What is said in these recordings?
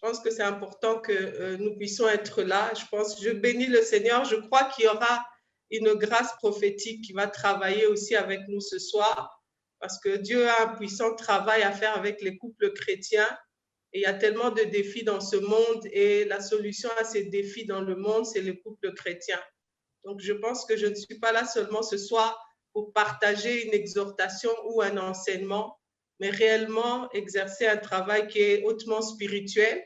pense que c'est important que nous puissions être là. Je bénis le Seigneur. Je crois qu'il y aura une grâce prophétique qui va travailler aussi avec nous ce soir, parce que Dieu a un puissant travail à faire avec les couples chrétiens. Et il y a tellement de défis dans ce monde et la solution à ces défis dans le monde, c'est les couples chrétiens. Donc, je pense que je ne suis pas là seulement ce soir pour partager une exhortation ou un enseignement, mais réellement exercer un travail qui est hautement spirituel.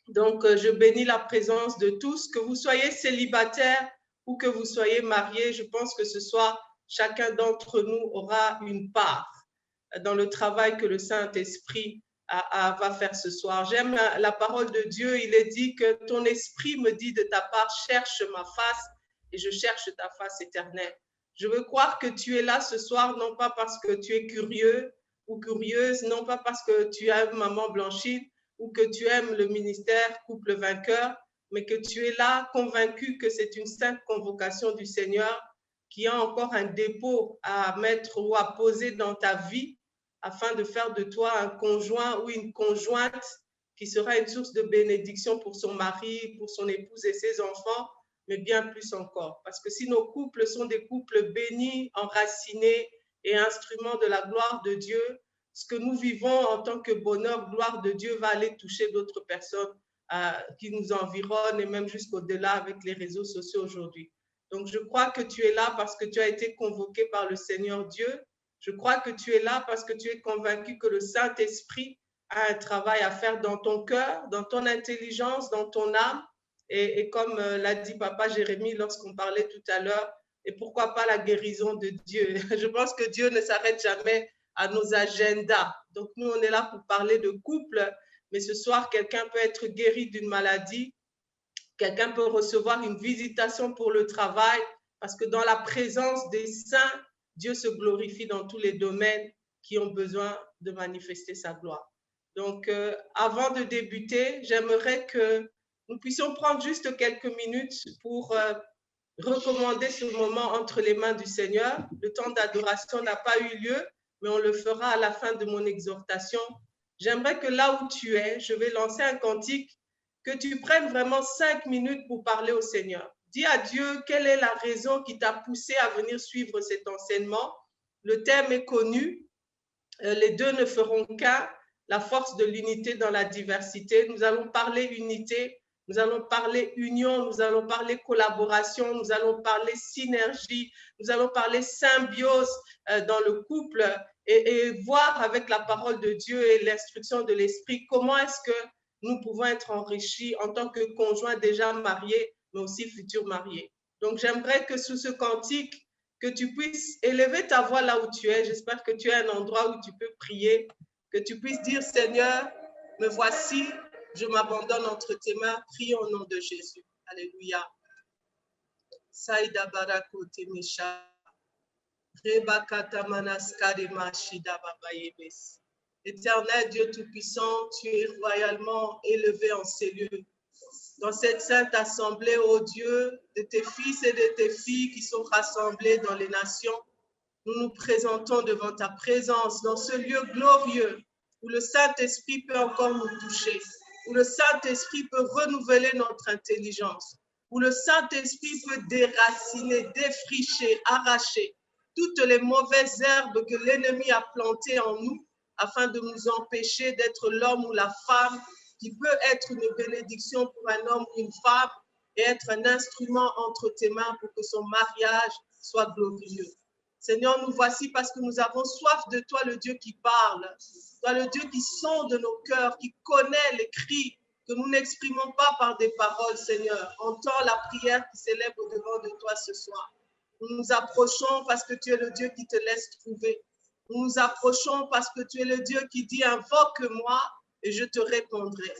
Donc, je bénis la présence de tous, que vous soyez célibataires ou que vous soyez mariés. Je pense que ce soir, chacun d'entre nous aura une part dans le travail que le Saint-Esprit va faire ce soir. J'aime la parole de Dieu. Il est dit que ton esprit me dit de ta part, cherche ma face et je cherche ta face éternelle. Je veux croire que tu es là ce soir, non pas parce que tu es curieux ou curieuse, non pas parce que tu as une maman Blanchine ou que tu aimes le ministère couple vainqueur, mais que tu es là convaincu que c'est une sainte convocation du Seigneur qui a encore un dépôt à mettre ou à poser dans ta vie afin de faire de toi un conjoint ou une conjointe qui sera une source de bénédiction pour son mari, pour son épouse et ses enfants, mais bien plus encore. Parce que si nos couples sont des couples bénis, enracinés et instruments de la gloire de Dieu, ce que nous vivons en tant que bonheur, gloire de Dieu, va aller toucher d'autres personnes qui nous environnent et même jusqu'au-delà avec les réseaux sociaux aujourd'hui. Donc, je crois que tu es là parce que tu as été convoqué par le Seigneur Dieu. Je crois que tu es là parce que tu es convaincu que le Saint-Esprit a un travail à faire dans ton cœur, dans ton intelligence, dans ton âme. Et comme l'a dit Papa Jérémie lorsqu'on parlait tout à l'heure, et pourquoi pas la guérison de Dieu. Je pense que Dieu ne s'arrête jamais à nos agendas. Donc, nous, on est là pour parler de couple, mais ce soir, quelqu'un peut être guéri d'une maladie, quelqu'un peut recevoir une visitation pour le travail, parce que dans la présence des saints, Dieu se glorifie dans tous les domaines qui ont besoin de manifester sa gloire. Donc, avant de débuter, j'aimerais que nous puissions prendre juste quelques minutes pour recommander ce moment entre les mains du Seigneur. Le temps d'adoration n'a pas eu lieu, mais on le fera à la fin de mon exhortation. J'aimerais que là où tu es, je vais lancer un cantique, que tu prennes vraiment 5 minutes pour parler au Seigneur. Dis à Dieu quelle est la raison qui t'a poussé à venir suivre cet enseignement. Le thème est connu, les deux ne feront qu'un, la force de l'unité dans la diversité. Nous allons parler unité, nous allons parler union, nous allons parler collaboration, nous allons parler synergie, nous allons parler symbiose dans le couple et voir avec la parole de Dieu et l'instruction de l'Esprit comment est-ce que nous pouvons être enrichis en tant que conjoints déjà mariés, mais aussi futurs mariés. Donc, j'aimerais que sous ce cantique, que tu puisses élever ta voix là où tu es. J'espère que tu as un endroit où tu peux prier, que tu puisses dire, Seigneur, me voici, je m'abandonne entre tes mains, prie au nom de Jésus. Alléluia. Saïda barako temesha. Rebakata manaskade mashida babayebes. Éternel Dieu Tout-Puissant, tu es royalement élevé en ces lieux. Dans cette sainte assemblée, ô Dieu, de tes fils et de tes filles qui sont rassemblés dans les nations, nous nous présentons devant ta présence dans ce lieu glorieux où le Saint-Esprit peut encore nous toucher, où le Saint-Esprit peut renouveler notre intelligence, où le Saint-Esprit peut déraciner, défricher, arracher toutes les mauvaises herbes que l'ennemi a plantées en nous afin de nous empêcher d'être l'homme ou la femme qui peut être une bénédiction pour un homme ou une femme et être un instrument entre tes mains pour que son mariage soit glorieux. Seigneur, nous voici parce que nous avons soif de toi, le Dieu qui parle, toi, le Dieu qui sonde nos cœurs, qui connaît les cris que nous n'exprimons pas par des paroles, Seigneur. Entends la prière qui s'élève au-devant de toi ce soir. Nous nous approchons parce que tu es le Dieu qui te laisse trouver. Nous nous approchons parce que tu es le Dieu qui dit « Invoque-moi et je te répondrai ».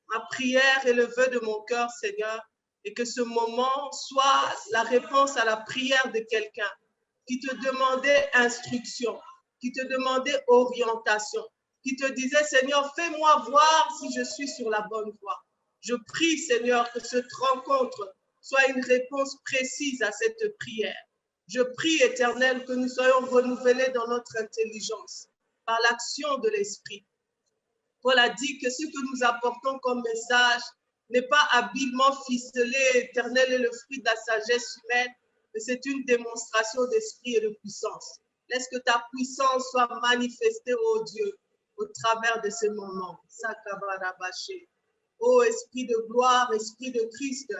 Ma prière est le vœu de mon cœur, Seigneur, et que ce moment soit la réponse à la prière de quelqu'un qui te demandait instruction, qui te demandait orientation, qui te disait, Seigneur, fais-moi voir si je suis sur la bonne voie. Je prie, Seigneur, que cette rencontre soit une réponse précise à cette prière. Je prie, Éternel, que nous soyons renouvelés dans notre intelligence par l'action de l'Esprit. Paul a dit que ce que nous apportons comme message n'est pas habilement ficelé, éternel et le fruit de la sagesse humaine, mais c'est une démonstration d'esprit et de puissance. Laisse que ta puissance soit manifestée, ô Dieu, au travers de ces moments. Ô Esprit de gloire, Esprit de Christ,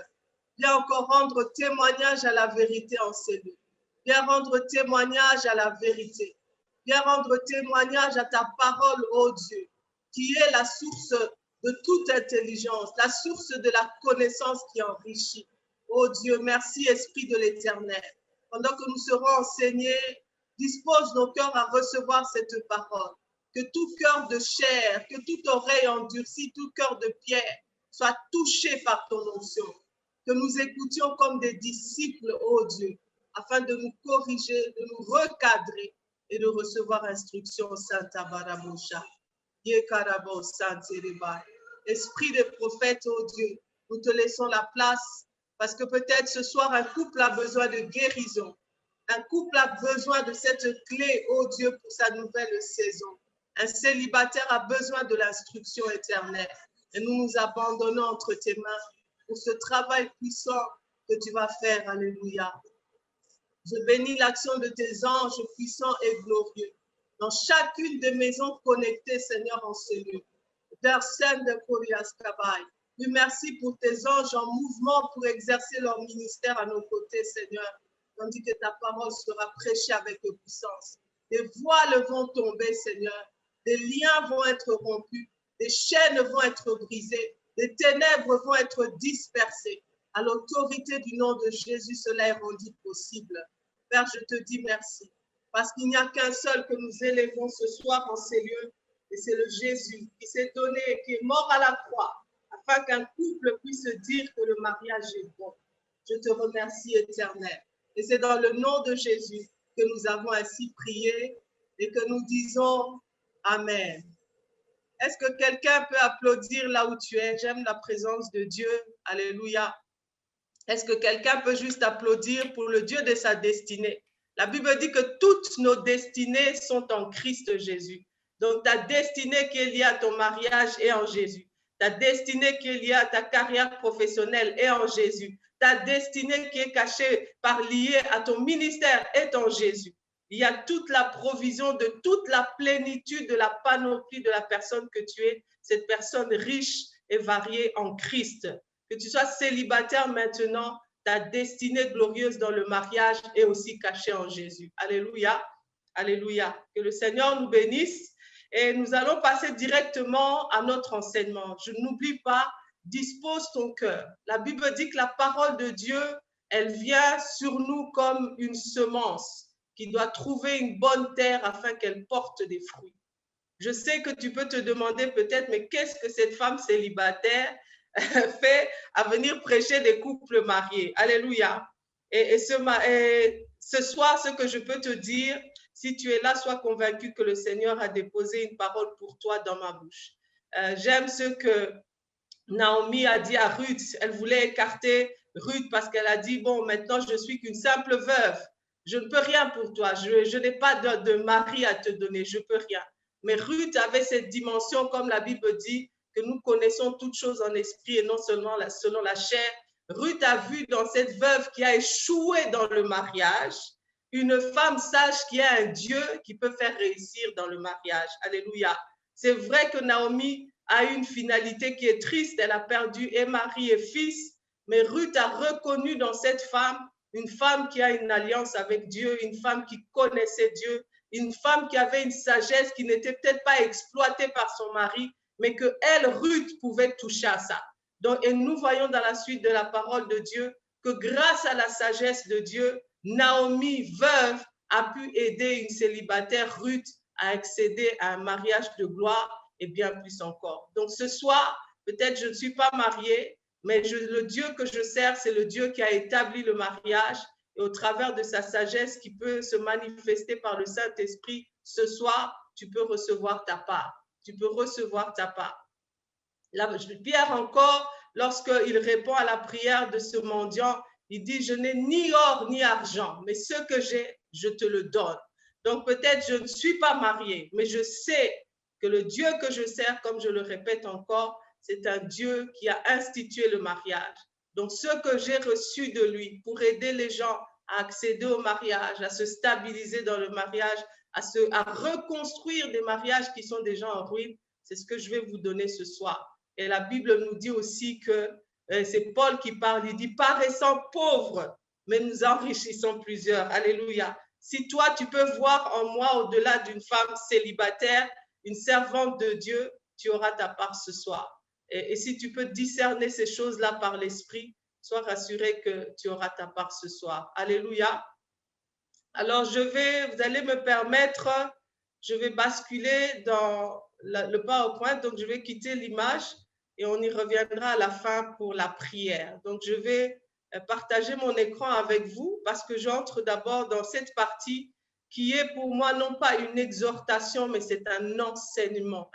viens encore rendre témoignage à la vérité en ces lieux. Viens rendre témoignage à la vérité. Viens rendre témoignage à ta parole, ô Dieu, qui est la source de toute intelligence, la source de la connaissance qui enrichit. Ô Dieu, merci Esprit de l'Éternel. Pendant que nous serons enseignés, dispose nos cœurs à recevoir cette parole. Que tout cœur de chair, que toute oreille endurcie, tout cœur de pierre soit touché par ton onction. Que nous écoutions comme des disciples, ô Dieu, afin de nous corriger, de nous recadrer et de recevoir instruction, Santa Barabosha. Esprit des prophètes, ô Dieu, nous te laissons la place parce que peut-être ce soir un couple a besoin de guérison. Un couple a besoin de cette clé, ô Dieu, pour sa nouvelle saison. Un célibataire a besoin de l'instruction éternelle. Et nous nous abandonnons entre tes mains pour ce travail puissant que tu vas faire. Alléluia. Je bénis l'action de tes anges puissants et glorieux dans chacune des maisons connectées, Seigneur, en ce lieu. Père Saint de Corias Kabai, oui, merci pour tes anges en mouvement pour exercer leur ministère à nos côtés, Seigneur, tandis que ta parole sera prêchée avec puissance. Des voiles vont tomber, Seigneur, des liens vont être rompus, des chaînes vont être brisées, des ténèbres vont être dispersées. À l'autorité du nom de Jésus, cela est rendu possible. Père, je te dis merci, parce qu'il n'y a qu'un seul que nous élevons ce soir en ces lieux, et c'est le Jésus qui s'est donné, qui est mort à la croix, afin qu'un couple puisse dire que le mariage est bon. Je te remercie, Éternel. Et c'est dans le nom de Jésus que nous avons ainsi prié et que nous disons Amen. Est-ce que quelqu'un peut applaudir là où tu es? J'aime la présence de Dieu. Alléluia. Est-ce que quelqu'un peut juste applaudir pour le Dieu de sa destinée? La Bible dit que toutes nos destinées sont en Christ Jésus. Donc, ta destinée qui est liée à ton mariage est en Jésus. Ta destinée qui est liée à ta carrière professionnelle est en Jésus. Ta destinée qui est cachée par liée à ton ministère est en Jésus. Il y a toute la provision de toute la plénitude de la panoplie de la personne que tu es, cette personne riche et variée en Christ. Que tu sois célibataire maintenant, ta destinée glorieuse dans le mariage est aussi cachée en Jésus. Alléluia, alléluia. Que le Seigneur nous bénisse et nous allons passer directement à notre enseignement. Je n'oublie pas, dispose ton cœur. La Bible dit que la parole de Dieu, elle vient sur nous comme une semence qui doit trouver une bonne terre afin qu'elle porte des fruits. Je sais que tu peux te demander peut-être, mais qu'est-ce que cette femme célibataire fait à venir prêcher des couples mariés? Alléluia. Et ce soir, ce que je peux te dire, si tu es là, sois convaincu que le Seigneur a déposé une parole pour toi dans ma bouche. J'aime ce que Naomi a dit à Ruth. Elle voulait écarter Ruth parce qu'elle a dit, bon, maintenant je suis qu'une simple veuve. Je ne peux rien pour toi. Je n'ai pas de mari à te donner. Je ne peux rien. Mais Ruth avait cette dimension, comme la Bible dit, que nous connaissons toutes choses en esprit et non seulement selon la chair. Ruth a vu dans cette veuve qui a échoué dans le mariage, une femme sage qui a un Dieu qui peut faire réussir dans le mariage. Alléluia. C'est vrai que Naomi a une finalité qui est triste. Elle a perdu et mari et fils. Mais Ruth a reconnu dans cette femme une femme qui a une alliance avec Dieu, une femme qui connaissait Dieu, une femme qui avait une sagesse qui n'était peut-être pas exploitée par son mari, mais que elle, Ruth, pouvait toucher à ça. Donc, et nous voyons dans la suite de la parole de Dieu que grâce à la sagesse de Dieu, Naomi, veuve, a pu aider une célibataire, Ruth, à accéder à un mariage de gloire et bien plus encore. Donc ce soir, peut-être je ne suis pas mariée, mais le Dieu que je sers, c'est le Dieu qui a établi le mariage et au travers de sa sagesse qui peut se manifester par le Saint-Esprit, ce soir, tu peux recevoir ta part. Tu peux recevoir ta part. Là, Pierre encore, lorsqu'il répond à la prière de ce mendiant, il dit, je n'ai ni or ni argent, mais ce que j'ai, je te le donne. Donc peut-être je ne suis pas mariée, mais je sais que le Dieu que je sers, comme je le répète encore, c'est un Dieu qui a institué le mariage. Donc, ce que j'ai reçu de lui pour aider les gens à accéder au mariage, à se stabiliser dans le mariage, à reconstruire des mariages qui sont déjà en ruine, c'est ce que je vais vous donner ce soir. Et la Bible nous dit aussi que, c'est Paul qui parle, il dit, paraissant pauvres, mais nous enrichissons plusieurs. Alléluia. Si toi, tu peux voir en moi, au-delà d'une femme célibataire, une servante de Dieu, tu auras ta part ce soir. Et si tu peux discerner ces choses-là par l'esprit, sois rassuré que tu auras ta part ce soir. Alléluia. Alors, vous allez me permettre, je vais basculer dans le PowerPoint, donc je vais quitter l'image et on y reviendra à la fin pour la prière. Donc, je vais partager mon écran avec vous parce que j'entre d'abord dans cette partie qui est pour moi non pas une exhortation, mais c'est un enseignement.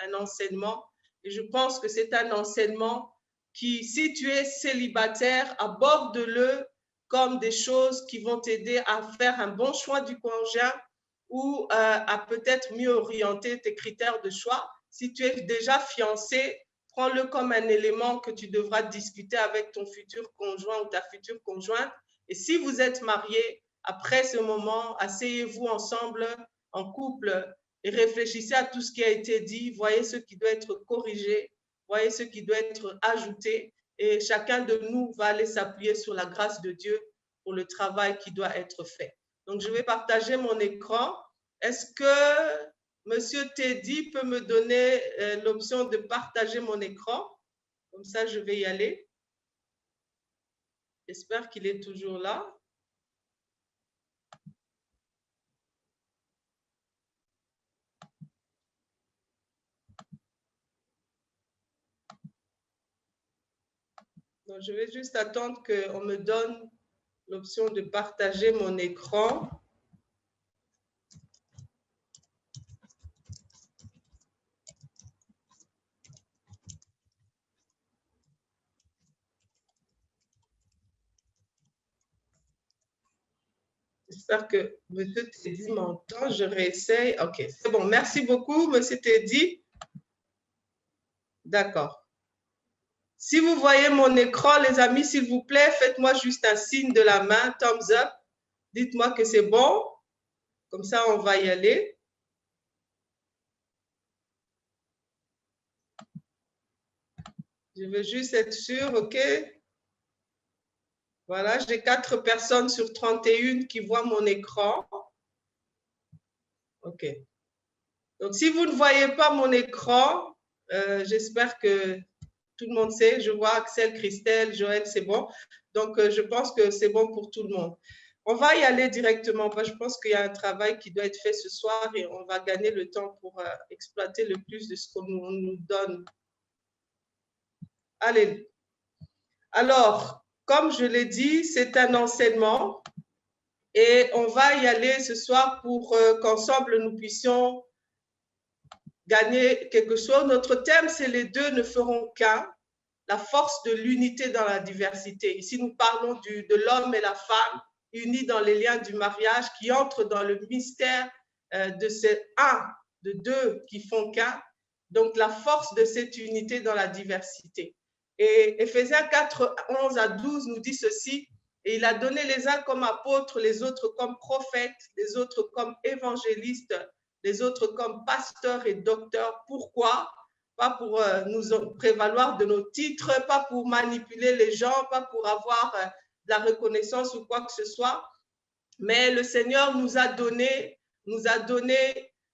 Et je pense que c'est un enseignement qui, si tu es célibataire, aborde-le comme des choses qui vont t'aider à faire un bon choix du conjoint ou à peut-être mieux orienter tes critères de choix. Si tu es déjà fiancé, prends-le comme un élément que tu devras discuter avec ton futur conjoint ou ta future conjointe. Et si vous êtes marié, après ce moment, asseyez-vous ensemble en couple et réfléchissez à tout ce qui a été dit. Voyez ce qui doit être corrigé, voyez ce qui doit être ajouté. Et chacun de nous va aller s'appuyer sur la grâce de Dieu pour le travail qui doit être fait. Donc, je vais partager mon écran. Est-ce que Monsieur Teddy peut me donner l'option de partager mon écran? Comme ça, je vais y aller. J'espère qu'il est toujours là. Donc, je vais juste attendre qu'on me donne l'option de partager mon écran. J'espère que M. Teddy m'entend. Je réessaye. OK, c'est bon. Merci beaucoup, M. Teddy. D'accord. Si vous voyez mon écran, les amis, s'il vous plaît, faites-moi juste un signe de la main, thumbs up. Dites-moi que c'est bon. Comme ça, on va y aller. Je veux juste être sûr, OK? Voilà, j'ai 4 personnes sur 31 qui voient mon écran. OK. Donc, si vous ne voyez pas mon écran, j'espère que tout le monde sait. Je vois Axel, Christelle, Joël, c'est bon. Donc, je pense que c'est bon pour tout le monde. On va y aller directement. Je pense qu'il y a un travail qui doit être fait ce soir et on va gagner le temps pour exploiter le plus de ce qu'on nous donne. Allez. Alors, comme je l'ai dit, c'est un enseignement et on va y aller ce soir pour qu'ensemble nous puissions gagner quelque chose. Notre thème, c'est les deux ne feront qu'un, la force de l'unité dans la diversité. Ici, nous parlons de l'homme et la femme unis dans les liens du mariage qui entrent dans le mystère de ces un, de deux qui font qu'un. Donc, la force de cette unité dans la diversité. Et Éphésiens 4, 11 à 12 nous dit ceci, et il a donné les uns comme apôtres, les autres comme prophètes, les autres comme évangélistes, les autres comme pasteurs et docteurs. Pourquoi? Pas pour nous prévaloir de nos titres, pas pour manipuler les gens, pas pour avoir de la reconnaissance ou quoi que ce soit, mais le Seigneur nous a donné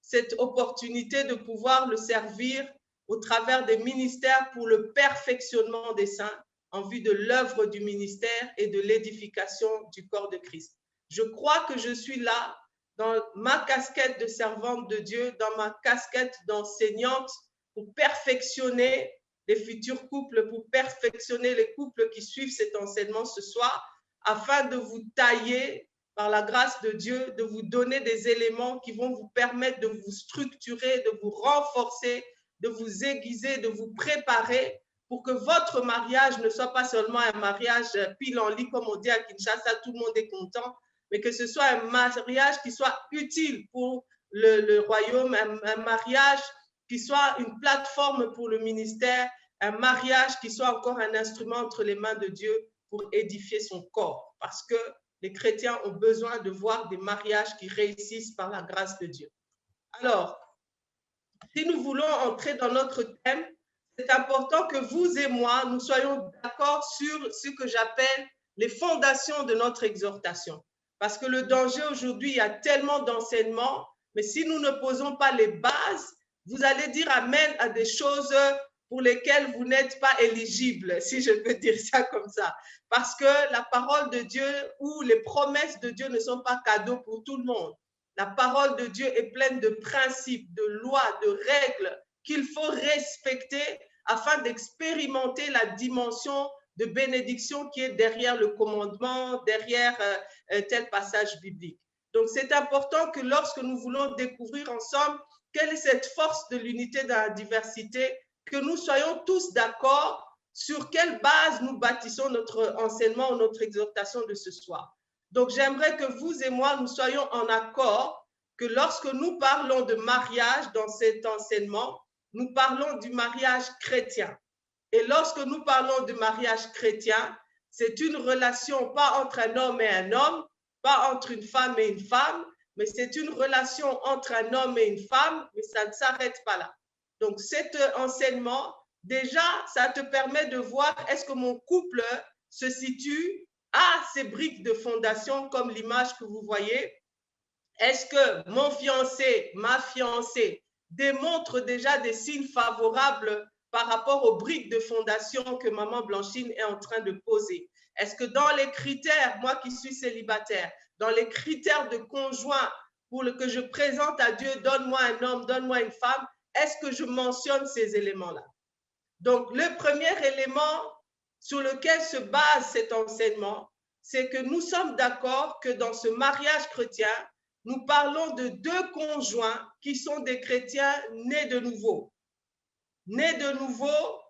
cette opportunité de pouvoir le servir au travers des ministères pour le perfectionnement des saints en vue de l'œuvre du ministère et de l'édification du corps de Christ. Je crois que je suis là dans ma casquette de servante de Dieu, dans ma casquette d'enseignante pour perfectionner les futurs couples, pour perfectionner les couples qui suivent cet enseignement ce soir, afin de vous tailler par la grâce de Dieu, de vous donner des éléments qui vont vous permettre de vous structurer, de vous renforcer, de vous aiguiser, de vous préparer pour que votre mariage ne soit pas seulement un mariage pile en lit, comme on dit à Kinshasa, tout le monde est content, mais que ce soit un mariage qui soit utile pour le royaume, un mariage qui soit une plateforme pour le ministère, un mariage qui soit encore un instrument entre les mains de Dieu pour édifier son corps. Parce que les chrétiens ont besoin de voir des mariages qui réussissent par la grâce de Dieu. Alors, si nous voulons entrer dans notre thème, c'est important que vous et moi, nous soyons d'accord sur ce que j'appelle les fondations de notre exhortation. Parce que le danger aujourd'hui, il y a tellement d'enseignements, mais si nous ne posons pas les bases, vous allez dire amen à des choses pour lesquelles vous n'êtes pas éligible, si je peux dire ça comme ça. Parce que la parole de Dieu ou les promesses de Dieu ne sont pas cadeaux pour tout le monde. La parole de Dieu est pleine de principes, de lois, de règles qu'il faut respecter afin d'expérimenter la dimension de bénédiction qui est derrière le commandement, derrière tel passage biblique. Donc, c'est important que lorsque nous voulons découvrir ensemble quelle est cette force de l'unité dans la diversité, que nous soyons tous d'accord sur quelle base nous bâtissons notre enseignement ou notre exhortation de ce soir. Donc, j'aimerais que vous et moi, nous soyons en accord que lorsque nous parlons de mariage dans cet enseignement, nous parlons du mariage chrétien. Et lorsque nous parlons de mariage chrétien, c'est une relation pas entre un homme et un homme, pas entre une femme et une femme, mais c'est une relation entre un homme et une femme, mais ça ne s'arrête pas là. Donc, cet enseignement, déjà, ça te permet de voir est-ce que mon couple se situe à ces briques de fondation, comme l'image que vous voyez. Est-ce que mon fiancé, ma fiancée, démontre déjà des signes favorables par rapport aux briques de fondation que maman Blanchine est en train de poser? Est-ce que dans les critères, moi qui suis célibataire, dans les critères de conjoint pour que je présente à Dieu, donne-moi un homme, donne-moi une femme, est-ce que je mentionne ces éléments-là? Donc, le premier élément sur lequel se base cet enseignement, c'est que nous sommes d'accord que dans ce mariage chrétien, nous parlons de deux conjoints qui sont des chrétiens nés de nouveau. Nés de nouveau,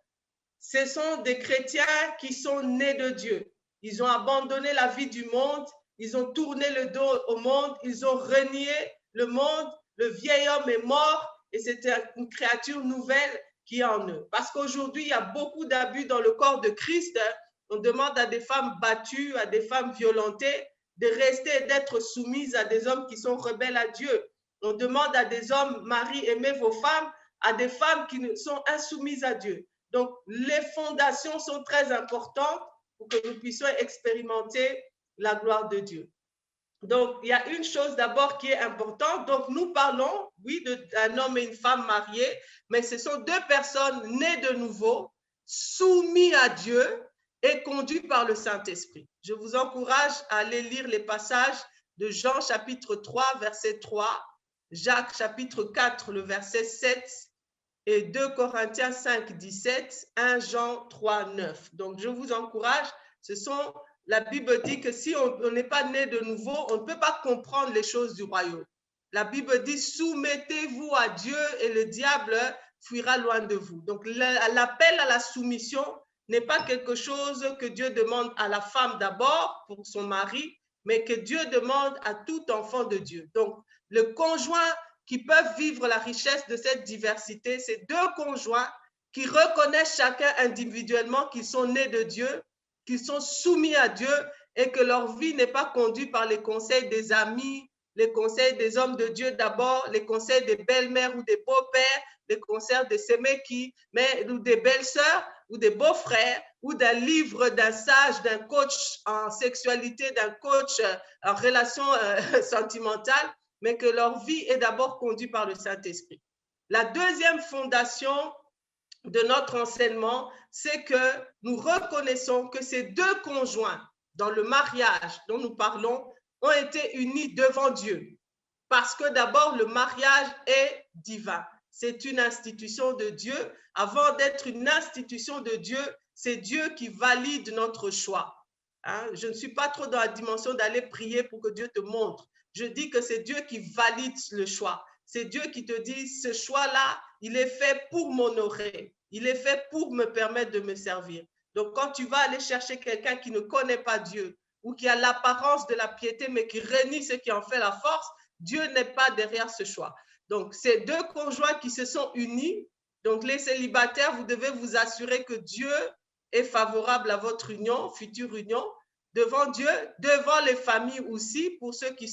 ce sont des chrétiens qui sont nés de Dieu. Ils ont abandonné la vie du monde, ils ont tourné le dos au monde, ils ont renié le monde, le vieil homme est mort et c'est une créature nouvelle qui est en eux. Parce qu'aujourd'hui, il y a beaucoup d'abus dans le corps de Christ. On demande à des femmes battues, à des femmes violentées, de rester et d'être soumises à des hommes qui sont rebelles à Dieu. On demande à des hommes, maris, aimez vos femmes, à des femmes qui sont insoumises à Dieu. Donc, les fondations sont très importantes pour que nous puissions expérimenter la gloire de Dieu. Donc, il y a une chose d'abord qui est importante. Donc, nous parlons, oui, d'un homme et une femme mariés, mais ce sont deux personnes nées de nouveau, soumises à Dieu et conduites par le Saint-Esprit. Je vous encourage à aller lire les passages de Jean chapitre 3, verset 3, Jacques chapitre 4, le verset 7, et 2 Corinthiens 5, 17, 1 Jean 3, 9. Donc, je vous encourage, la Bible dit que si on n'est pas né de nouveau, on ne peut pas comprendre les choses du royaume. La Bible dit, soumettez-vous à Dieu et le diable fuira loin de vous. Donc, l'appel à la soumission n'est pas quelque chose que Dieu demande à la femme d'abord pour son mari, mais que Dieu demande à tout enfant de Dieu. Donc, le conjoint qui peuvent vivre la richesse de cette diversité, c'est deux conjoints qui reconnaissent chacun individuellement qu'ils sont nés de Dieu, qu'ils sont soumis à Dieu et que leur vie n'est pas conduite par les conseils des amis, les conseils des hommes de Dieu d'abord, les conseils des belles-mères ou des beaux-pères, les conseils de ces mecs ou des belles-sœurs ou des beaux-frères ou d'un livre, d'un sage, d'un coach en sexualité, d'un coach en relation sentimentale, mais que leur vie est d'abord conduite par le Saint-Esprit. La deuxième fondation de notre enseignement, c'est que nous reconnaissons que ces deux conjoints dans le mariage dont nous parlons ont été unis devant Dieu. Parce que d'abord, le mariage est divin. C'est une institution de Dieu. Avant d'être une institution de Dieu, c'est Dieu qui valide notre choix. Je ne suis pas trop dans la dimension d'aller prier pour que Dieu te montre. Je dis que c'est Dieu qui valide le choix. C'est Dieu qui te dit, ce choix-là, il est fait pour m'honorer. Il est fait pour me permettre de me servir. Donc, quand tu vas aller chercher quelqu'un qui ne connaît pas Dieu ou qui a l'apparence de la piété, mais qui renie ce qui en fait la force, Dieu n'est pas derrière ce choix. Donc, c'est deux conjoints qui se sont unis. Donc, les célibataires, vous devez vous assurer que Dieu est favorable à votre union, future union, devant Dieu, devant les familles aussi, pour ceux qui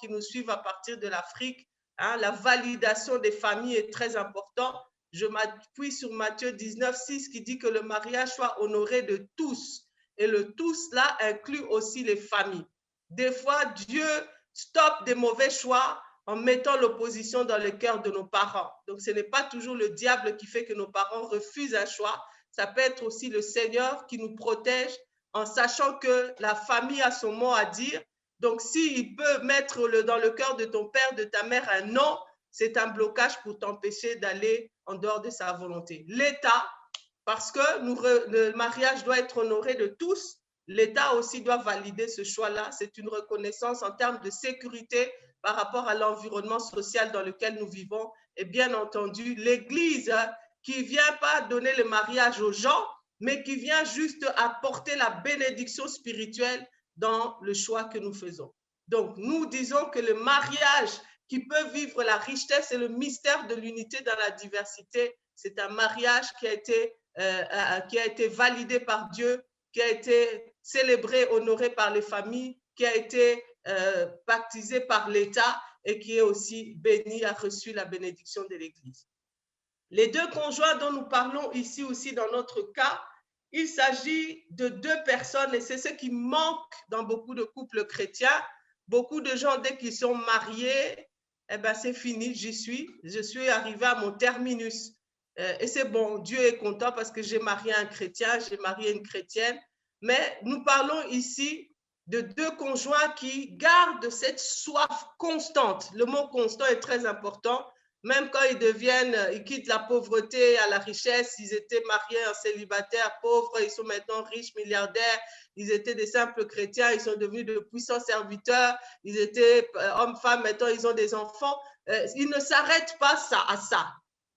nous suivent à partir de l'Afrique. Hein, la validation des familles est très importante. Je m'appuie sur Matthieu 19,6 qui dit que le mariage soit honoré de tous. Et le tous là inclut aussi les familles. Des fois, Dieu stoppe des mauvais choix en mettant l'opposition dans le cœur de nos parents. Donc, ce n'est pas toujours le diable qui fait que nos parents refusent un choix. Ça peut être aussi le Seigneur qui nous protège en sachant que la famille a son mot à dire. Donc, s'il peut mettre dans le cœur de ton père, de ta mère, un non, c'est un blocage pour t'empêcher d'aller en dehors de sa volonté. L'État, parce que le mariage doit être honoré de tous, l'État aussi doit valider ce choix-là. C'est une reconnaissance en termes de sécurité par rapport à l'environnement social dans lequel nous vivons. Et bien entendu, l'Église qui ne vient pas donner le mariage aux gens, mais qui vient juste apporter la bénédiction spirituelle dans le choix que nous faisons. Donc, nous disons que le mariage qui peut vivre la richesse et le mystère de l'unité dans la diversité, c'est un mariage qui a été validé par Dieu, qui a été célébré, honoré par les familles, qui a été baptisé par l'État et qui est aussi béni, a reçu la bénédiction de l'Église. Les deux conjoints dont nous parlons ici aussi dans notre cas, il s'agit de deux personnes et c'est ce qui manque dans beaucoup de couples chrétiens. Beaucoup de gens, dès qu'ils sont mariés, eh ben c'est fini, je suis arrivée à mon terminus. Et c'est bon, Dieu est content parce que j'ai marié un chrétien, j'ai marié une chrétienne. Mais nous parlons ici de deux conjoints qui gardent cette soif constante. Le mot constant est très important. Même quand ils quittent la pauvreté à la richesse, ils étaient mariés en célibataire, pauvres, ils sont maintenant riches, milliardaires, ils étaient des simples chrétiens, ils sont devenus de puissants serviteurs, ils étaient hommes, femmes, maintenant ils ont des enfants. Ils ne s'arrêtent pas à ça.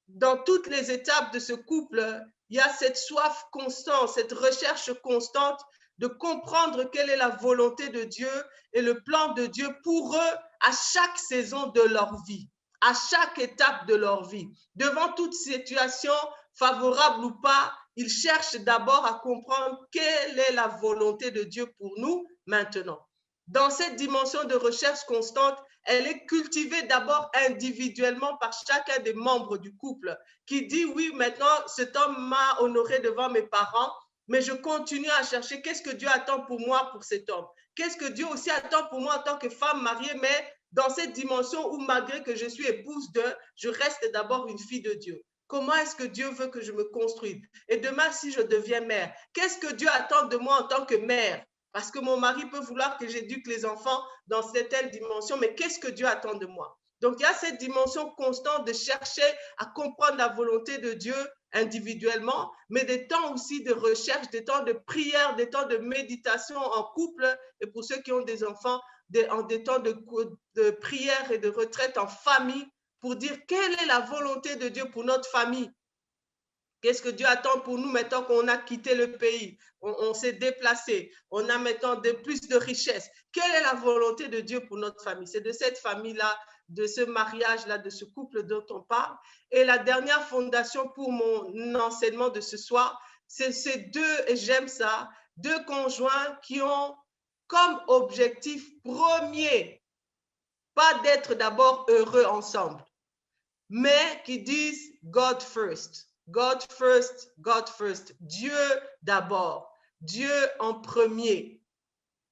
Dans toutes les étapes de ce couple, il y a cette soif constante, cette recherche constante de comprendre quelle est la volonté de Dieu et le plan de Dieu pour eux à chaque saison de leur vie, à chaque étape de leur vie. Devant toute situation, favorable ou pas, ils cherchent d'abord à comprendre quelle est la volonté de Dieu pour nous maintenant. Dans cette dimension de recherche constante, elle est cultivée d'abord individuellement par chacun des membres du couple qui dit oui, maintenant cet homme m'a honoré devant mes parents, mais je continue à chercher qu'est-ce que Dieu attend pour moi pour cet homme. Qu'est-ce que Dieu aussi attend pour moi en tant que femme mariée, mais dans cette dimension où malgré que je suis épouse de, je reste d'abord une fille de Dieu. Comment est-ce que Dieu veut que je me construise? Et demain, si je deviens mère, qu'est-ce que Dieu attend de moi en tant que mère? Parce que mon mari peut vouloir que j'éduque les enfants dans cette dimension, mais qu'est-ce que Dieu attend de moi? Donc, il y a cette dimension constante de chercher à comprendre la volonté de Dieu individuellement, mais des temps aussi de recherche, des temps de prière, des temps de méditation en couple, et pour ceux qui ont des enfants, des temps de prière et de retraite en famille, pour dire quelle est la volonté de Dieu pour notre famille. Qu'est-ce que Dieu attend pour nous maintenant qu'on a quitté le pays, on s'est déplacé, on a maintenant plus de richesses. Quelle est la volonté de Dieu pour notre famille? C'est de cette famille-là, de ce mariage-là, de ce couple dont on parle. Et la dernière fondation pour mon enseignement de ce soir, c'est ces deux, et j'aime ça, deux conjoints qui ont comme objectif premier, pas d'être d'abord heureux ensemble, mais qui disent God first. God first, God first. Dieu d'abord. Dieu en premier.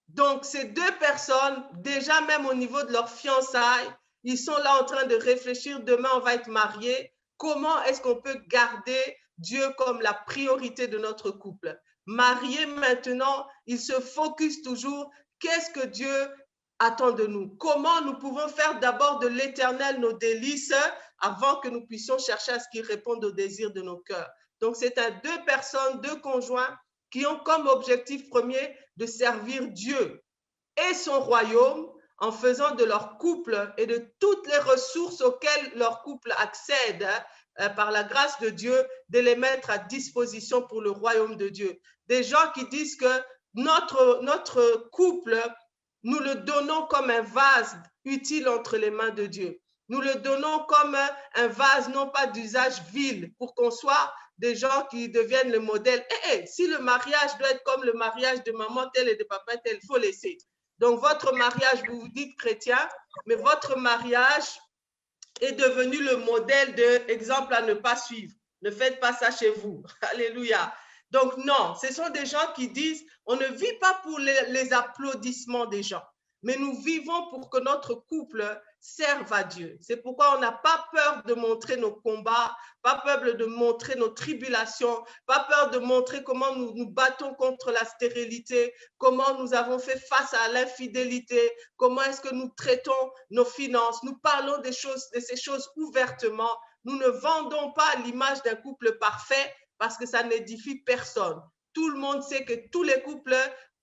Donc, ces deux personnes, déjà même au niveau de leur fiançailles, ils sont là en train de réfléchir, demain on va être mariés. Comment est-ce qu'on peut garder Dieu comme la priorité de notre couple? Mariés maintenant, ils se focusent toujours, qu'est-ce que Dieu attend de nous? Comment nous pouvons faire d'abord de l'Éternel nos délices avant que nous puissions chercher à ce qu'il réponde aux désirs de nos cœurs. Donc, c'est à deux personnes, deux conjoints qui ont comme objectif premier de servir Dieu et son royaume en faisant de leur couple et de toutes les ressources auxquelles leur couple accède par la grâce de Dieu, de les mettre à disposition pour le royaume de Dieu. Des gens qui disent que notre couple, nous le donnons comme un vase utile entre les mains de Dieu. Nous le donnons comme un vase, non pas d'usage vil, pour qu'on soit des gens qui deviennent le modèle. Si le mariage doit être comme le mariage de maman telle et de papa tel, il faut laisser. Donc, votre mariage, vous vous dites chrétien, mais votre mariage est devenu le modèle d'exemple à ne pas suivre. Ne faites pas ça chez vous. Alléluia. Donc, non, ce sont des gens qui disent, on ne vit pas pour les applaudissements des gens, mais nous vivons pour que notre couple serve à Dieu. C'est pourquoi on n'a pas peur de montrer nos combats, pas peur de montrer nos tribulations, pas peur de montrer comment nous nous battons contre la stérilité, comment nous avons fait face à l'infidélité, comment est-ce que nous traitons nos finances. Nous parlons de ces choses ouvertement. Nous ne vendons pas l'image d'un couple parfait parce que ça n'édifie personne. Tout le monde sait que tous les couples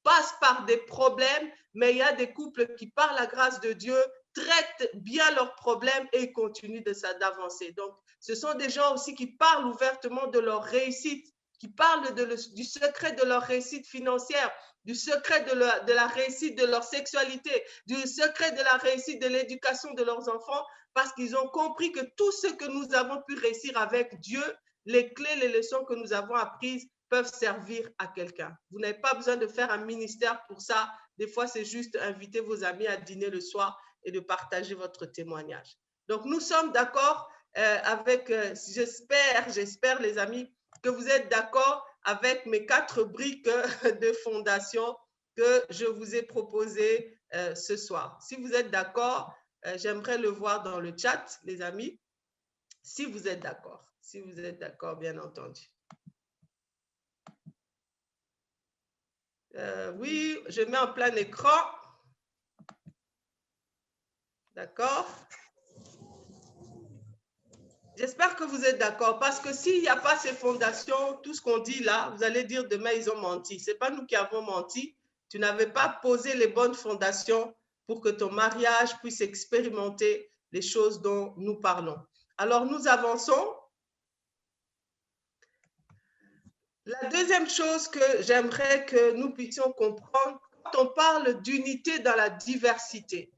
passent par des problèmes, mais il y a des couples qui, par la grâce de Dieu, traitent bien leurs problèmes et continuent d'avancer. Donc, ce sont des gens aussi qui parlent ouvertement de leur réussite, qui parlent du secret de leur réussite financière, du secret de la réussite de leur sexualité, du secret de la réussite de l'éducation de leurs enfants, parce qu'ils ont compris que tout ce que nous avons pu réussir avec Dieu, les clés, les leçons que nous avons apprises peuvent servir à quelqu'un. Vous n'avez pas besoin de faire un ministère pour ça. Des fois, c'est juste inviter vos amis à dîner le soir et de partager votre témoignage. Donc, nous sommes d'accord avec, j'espère les amis, que vous êtes d'accord avec mes 4 briques de fondation que je vous ai proposées ce soir. Si vous êtes d'accord, j'aimerais le voir dans le chat, les amis, si vous êtes d'accord. Si vous êtes d'accord, bien entendu. Oui, je mets en plein écran. D'accord? J'espère que vous êtes d'accord, parce que s'il n'y a pas ces fondations, tout ce qu'on dit là, vous allez dire demain, ils ont menti. Ce n'est pas nous qui avons menti. Tu n'avais pas posé les bonnes fondations pour que ton mariage puisse expérimenter les choses dont nous parlons. Alors, nous avançons. La deuxième chose que j'aimerais que nous puissions comprendre, quand on parle d'unité dans la diversité,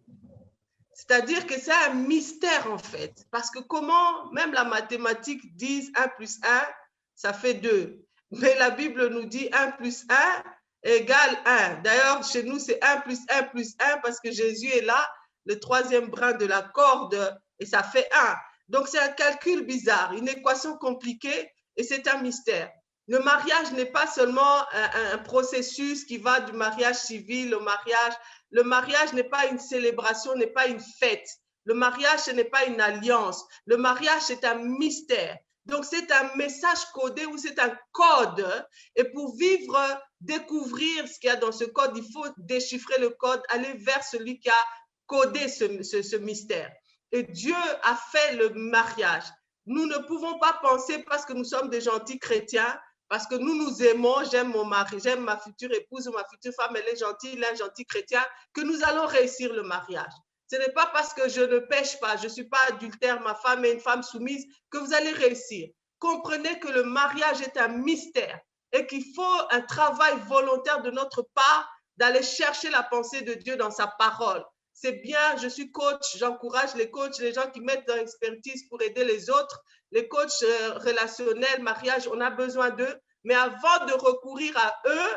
c'est-à-dire que c'est un mystère en fait, parce que comment même la mathématique dit 1 plus 1, ça fait 2. Mais la Bible nous dit 1 plus 1 égale 1. D'ailleurs, chez nous, c'est 1 plus 1 plus 1 parce que Jésus est là, le troisième brin de la corde, et ça fait 1. Donc, c'est un calcul bizarre, une équation compliquée, et c'est un mystère. Le mariage n'est pas seulement un processus qui va du mariage civil au mariage. Le mariage n'est pas une célébration, n'est pas une fête. Le mariage, ce n'est pas une alliance. Le mariage, c'est un mystère. Donc, c'est un message codé ou c'est un code. Et pour vivre, découvrir ce qu'il y a dans ce code, il faut déchiffrer le code, aller vers celui qui a codé ce mystère. Et Dieu a fait le mariage. Nous ne pouvons pas penser parce que nous sommes des gentils chrétiens, parce que nous nous aimons, j'aime mon mari, j'aime ma future épouse ou ma future femme, elle est gentille, il est un gentil chrétien, que nous allons réussir le mariage. Ce n'est pas parce que je ne pêche pas, je ne suis pas adultère, ma femme est une femme soumise, que vous allez réussir. Comprenez que le mariage est un mystère et qu'il faut un travail volontaire de notre part d'aller chercher la pensée de Dieu dans sa parole. C'est bien, je suis coach, j'encourage les coachs, les gens qui mettent dans l'expertise pour aider les autres, les coachs relationnels, mariage, on a besoin d'eux. Mais avant de recourir à eux,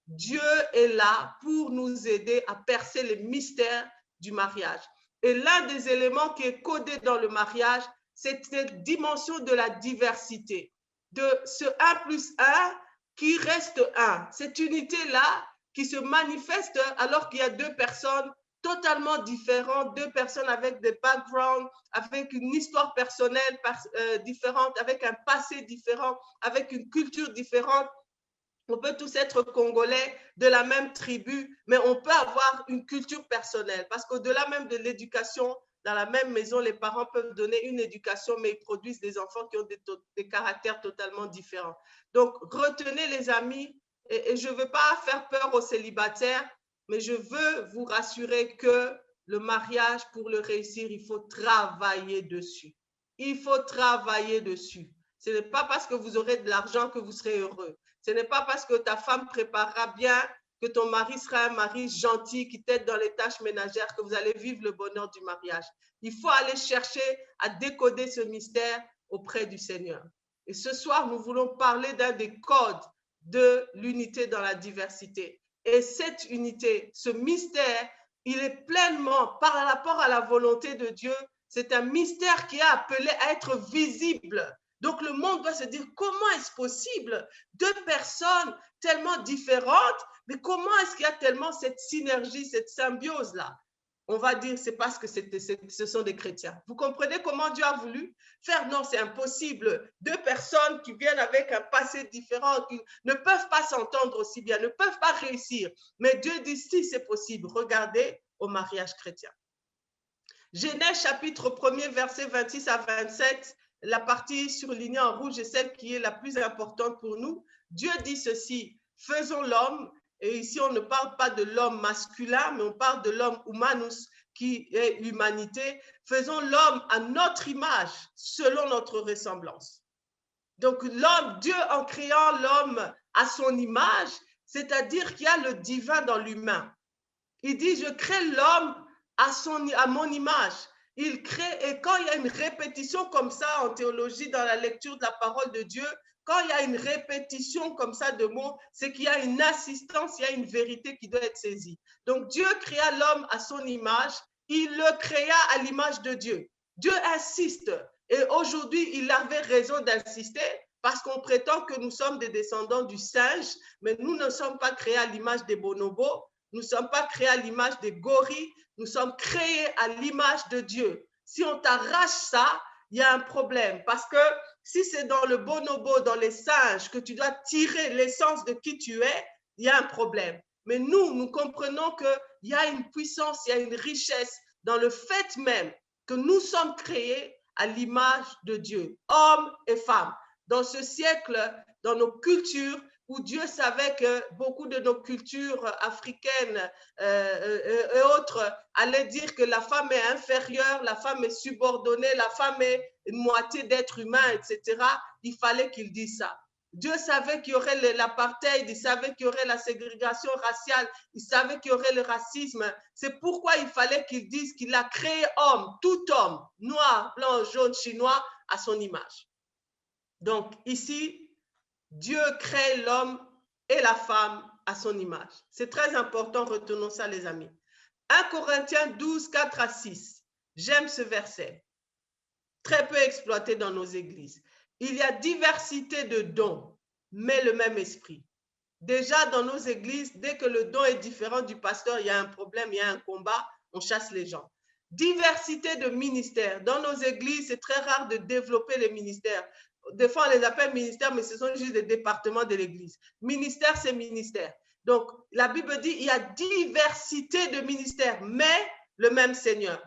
Dieu est là pour nous aider à percer les mystères du mariage. Et l'un des éléments qui est codé dans le mariage, c'est cette dimension de la diversité, de ce 1 plus 1 qui reste 1. Cette unité-là qui se manifeste alors qu'il y a 2 personnes totalement différentes, 2 personnes avec des backgrounds, avec une histoire personnelle différente, avec un passé différent, avec une culture différente. On peut tous être congolais de la même tribu, mais on peut avoir une culture personnelle parce qu'au-delà même de l'éducation, dans la même maison, les parents peuvent donner une éducation, mais ils produisent des enfants qui ont des caractères totalement différents. Donc, retenez les amis, et je ne veux pas faire peur aux célibataires, mais je veux vous rassurer que le mariage, pour le réussir, il faut travailler dessus. Il faut travailler dessus. Ce n'est pas parce que vous aurez de l'argent que vous serez heureux. Ce n'est pas parce que ta femme préparera bien que ton mari sera un mari gentil qui t'aide dans les tâches ménagères, que vous allez vivre le bonheur du mariage. Il faut aller chercher à décoder ce mystère auprès du Seigneur. Et ce soir, nous voulons parler d'un des codes de l'unité dans la diversité. Et cette unité, ce mystère, il est pleinement par rapport à la volonté de Dieu. C'est un mystère qui est appelé à être visible. Donc le monde doit se dire, comment est-ce possible? Deux personnes tellement différentes, mais comment est-ce qu'il y a tellement cette synergie, cette symbiose-là? On va dire, c'est parce que ce sont des chrétiens. Vous comprenez comment Dieu a voulu faire? Non, c'est impossible. Deux personnes qui viennent avec un passé différent, qui ne peuvent pas s'entendre aussi bien, ne peuvent pas réussir. Mais Dieu dit, si c'est possible, regardez au mariage chrétien. Genèse chapitre 1er, verset 26 à 27, la partie surlignée en rouge est celle qui est la plus importante pour nous. Dieu dit ceci, faisons l'homme, et ici on ne parle pas de l'homme masculin, mais on parle de l'homme humanus, qui est l'humanité. Faisons l'homme à notre image, selon notre ressemblance. Donc l'homme, Dieu en créant l'homme à son image, c'est-à-dire qu'il y a le divin dans l'humain. Il dit, je crée l'homme à mon image. Il crée, et quand il y a une répétition comme ça en théologie, dans la lecture de la parole de Dieu, quand il y a une répétition comme ça de mots, c'est qu'il y a une assistance, il y a une vérité qui doit être saisie. Donc Dieu créa l'homme à son image, il le créa à l'image de Dieu. Dieu insiste, et aujourd'hui il avait raison d'insister, parce qu'on prétend que nous sommes des descendants du singe, mais nous ne sommes pas créés à l'image des bonobos, nous ne sommes pas créés à l'image des gorilles, nous sommes créés à l'image de Dieu. Si on t'arrache ça, il y a un problème. Parce que si c'est dans le bonobo, dans les singes, que tu dois tirer l'essence de qui tu es, il y a un problème. Mais nous comprenons qu'il y a une puissance, il y a une richesse dans le fait même que nous sommes créés à l'image de Dieu, hommes et femmes. Dans ce siècle, dans nos cultures, où Dieu savait que beaucoup de nos cultures africaines et autres allaient dire que la femme est inférieure, la femme est subordonnée, la femme est une moitié d'être humain, etc. Il fallait qu'il dise ça. Dieu savait qu'il y aurait l'apartheid, il savait qu'il y aurait la ségrégation raciale, il savait qu'il y aurait le racisme. C'est pourquoi il fallait qu'il dise qu'il a créé homme, tout homme, noir, blanc, jaune, chinois, à son image. Donc ici, Dieu crée l'homme et la femme à son image. C'est très important, retenons ça les amis. 1 Corinthiens 12, 4 à 6. J'aime ce verset, très peu exploité dans nos églises. Il y a diversité de dons, mais le même esprit. Déjà dans nos églises, dès que le don est différent du pasteur, il y a un problème, il y a un combat, on chasse les gens. Diversité de ministères. Dans nos églises, c'est très rare de développer les ministères. Des fois, on les appelle ministères, mais ce sont juste des départements de l'église. Ministère, c'est ministère. Donc, la Bible dit, il y a diversité de ministères, mais le même Seigneur.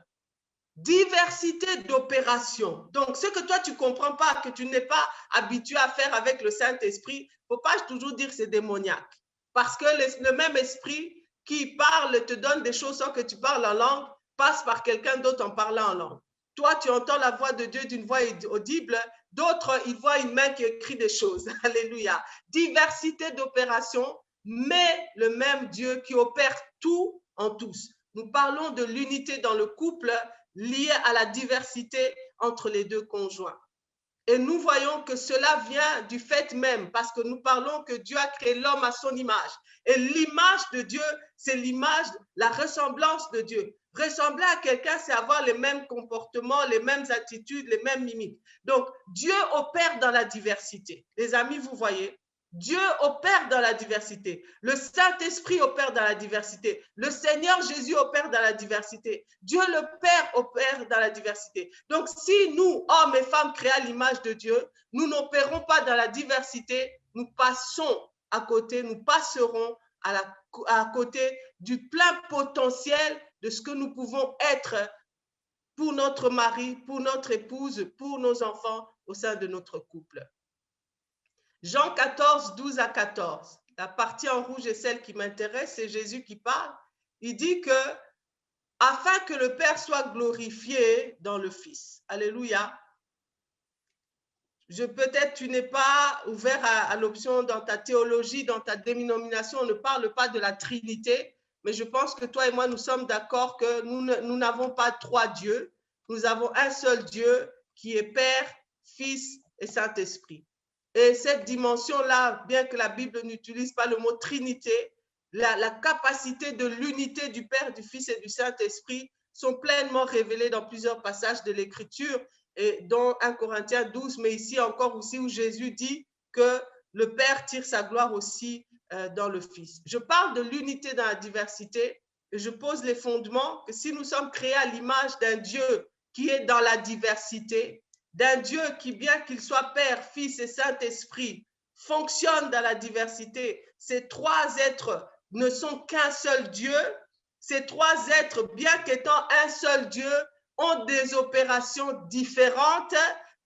Diversité d'opérations. Donc, ce que toi, tu ne comprends pas, que tu n'es pas habitué à faire avec le Saint-Esprit, il ne faut pas toujours dire que c'est démoniaque. Parce que le même esprit qui parle, te donne des choses sans que tu parles en langue, passe par quelqu'un d'autre en parlant en langue. Toi, tu entends la voix de Dieu d'une voix audible. D'autres, ils voient une main qui écrit des choses. Alléluia. Diversité d'opérations, mais le même Dieu qui opère tout en tous. Nous parlons de l'unité dans le couple liée à la diversité entre les deux conjoints. Et nous voyons que cela vient du fait même, parce que nous parlons que Dieu a créé l'homme à son image. Et l'image de Dieu, c'est l'image, la ressemblance de Dieu. Ressembler à quelqu'un, c'est avoir les mêmes comportements, les mêmes attitudes, les mêmes mimiques. Donc, Dieu opère dans la diversité. Les amis, vous voyez, Dieu opère dans la diversité. Le Saint-Esprit opère dans la diversité. Le Seigneur Jésus opère dans la diversité. Dieu le Père opère dans la diversité. Donc, si nous, hommes et femmes créés à l'image de Dieu, nous n'opérons pas dans la diversité, nous passons à côté, nous passerons à côté du plein potentiel de ce que nous pouvons être pour notre mari, pour notre épouse, pour nos enfants au sein de notre couple. Jean 14, 12 à 14. La partie en rouge est celle qui m'intéresse, c'est Jésus qui parle. Il dit que afin que le Père soit glorifié dans le Fils. Alléluia. Peut-être tu n'es pas ouvert à l'option dans ta théologie, dans ta dénomination, on ne parle pas de la Trinité, mais je pense que toi et moi, nous sommes d'accord que nous n'avons pas trois dieux, nous avons un seul Dieu qui est Père, Fils et Saint-Esprit. Et cette dimension-là, bien que la Bible n'utilise pas le mot Trinité, la capacité de l'unité du Père, du Fils et du Saint-Esprit sont pleinement révélées dans plusieurs passages de l'Écriture, et dans 1 Corinthiens 12, mais ici encore aussi où Jésus dit que le Père tire sa gloire aussi dans le Fils. Je parle de l'unité dans la diversité et je pose les fondements que si nous sommes créés à l'image d'un Dieu qui est dans la diversité, d'un Dieu qui, bien qu'il soit Père, Fils et Saint-Esprit, fonctionne dans la diversité, ces trois êtres ne sont qu'un seul Dieu, ces trois êtres, bien qu'étant un seul Dieu, ont des opérations différentes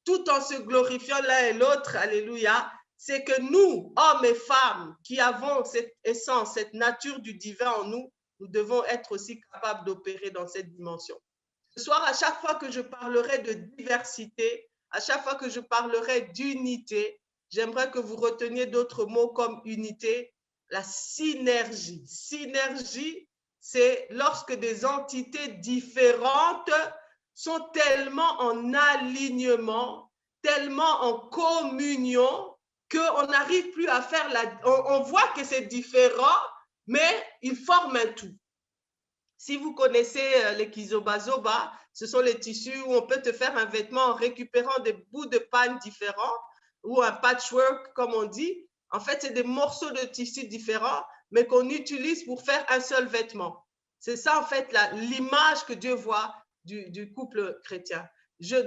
tout en se glorifiant l'un et l'autre. Alléluia. C'est que nous, hommes et femmes, qui avons cette essence, cette nature du divin en nous, nous devons être aussi capables d'opérer dans cette dimension. Ce soir, à chaque fois que je parlerai de diversité, à chaque fois que je parlerai d'unité, j'aimerais que vous reteniez d'autres mots comme unité, la synergie. Synergie, c'est lorsque des entités différentes sont tellement en alignement, tellement en communion, qu'on n'arrive plus à faire on voit que c'est différent, mais ils forment un tout. Si vous connaissez les kizoba-zoba, ce sont les tissus où on peut te faire un vêtement en récupérant des bouts de panne différents ou un patchwork, comme on dit. En fait, c'est des morceaux de tissus différents, mais qu'on utilise pour faire un seul vêtement. C'est ça, en fait, l'image que Dieu voit du couple chrétien.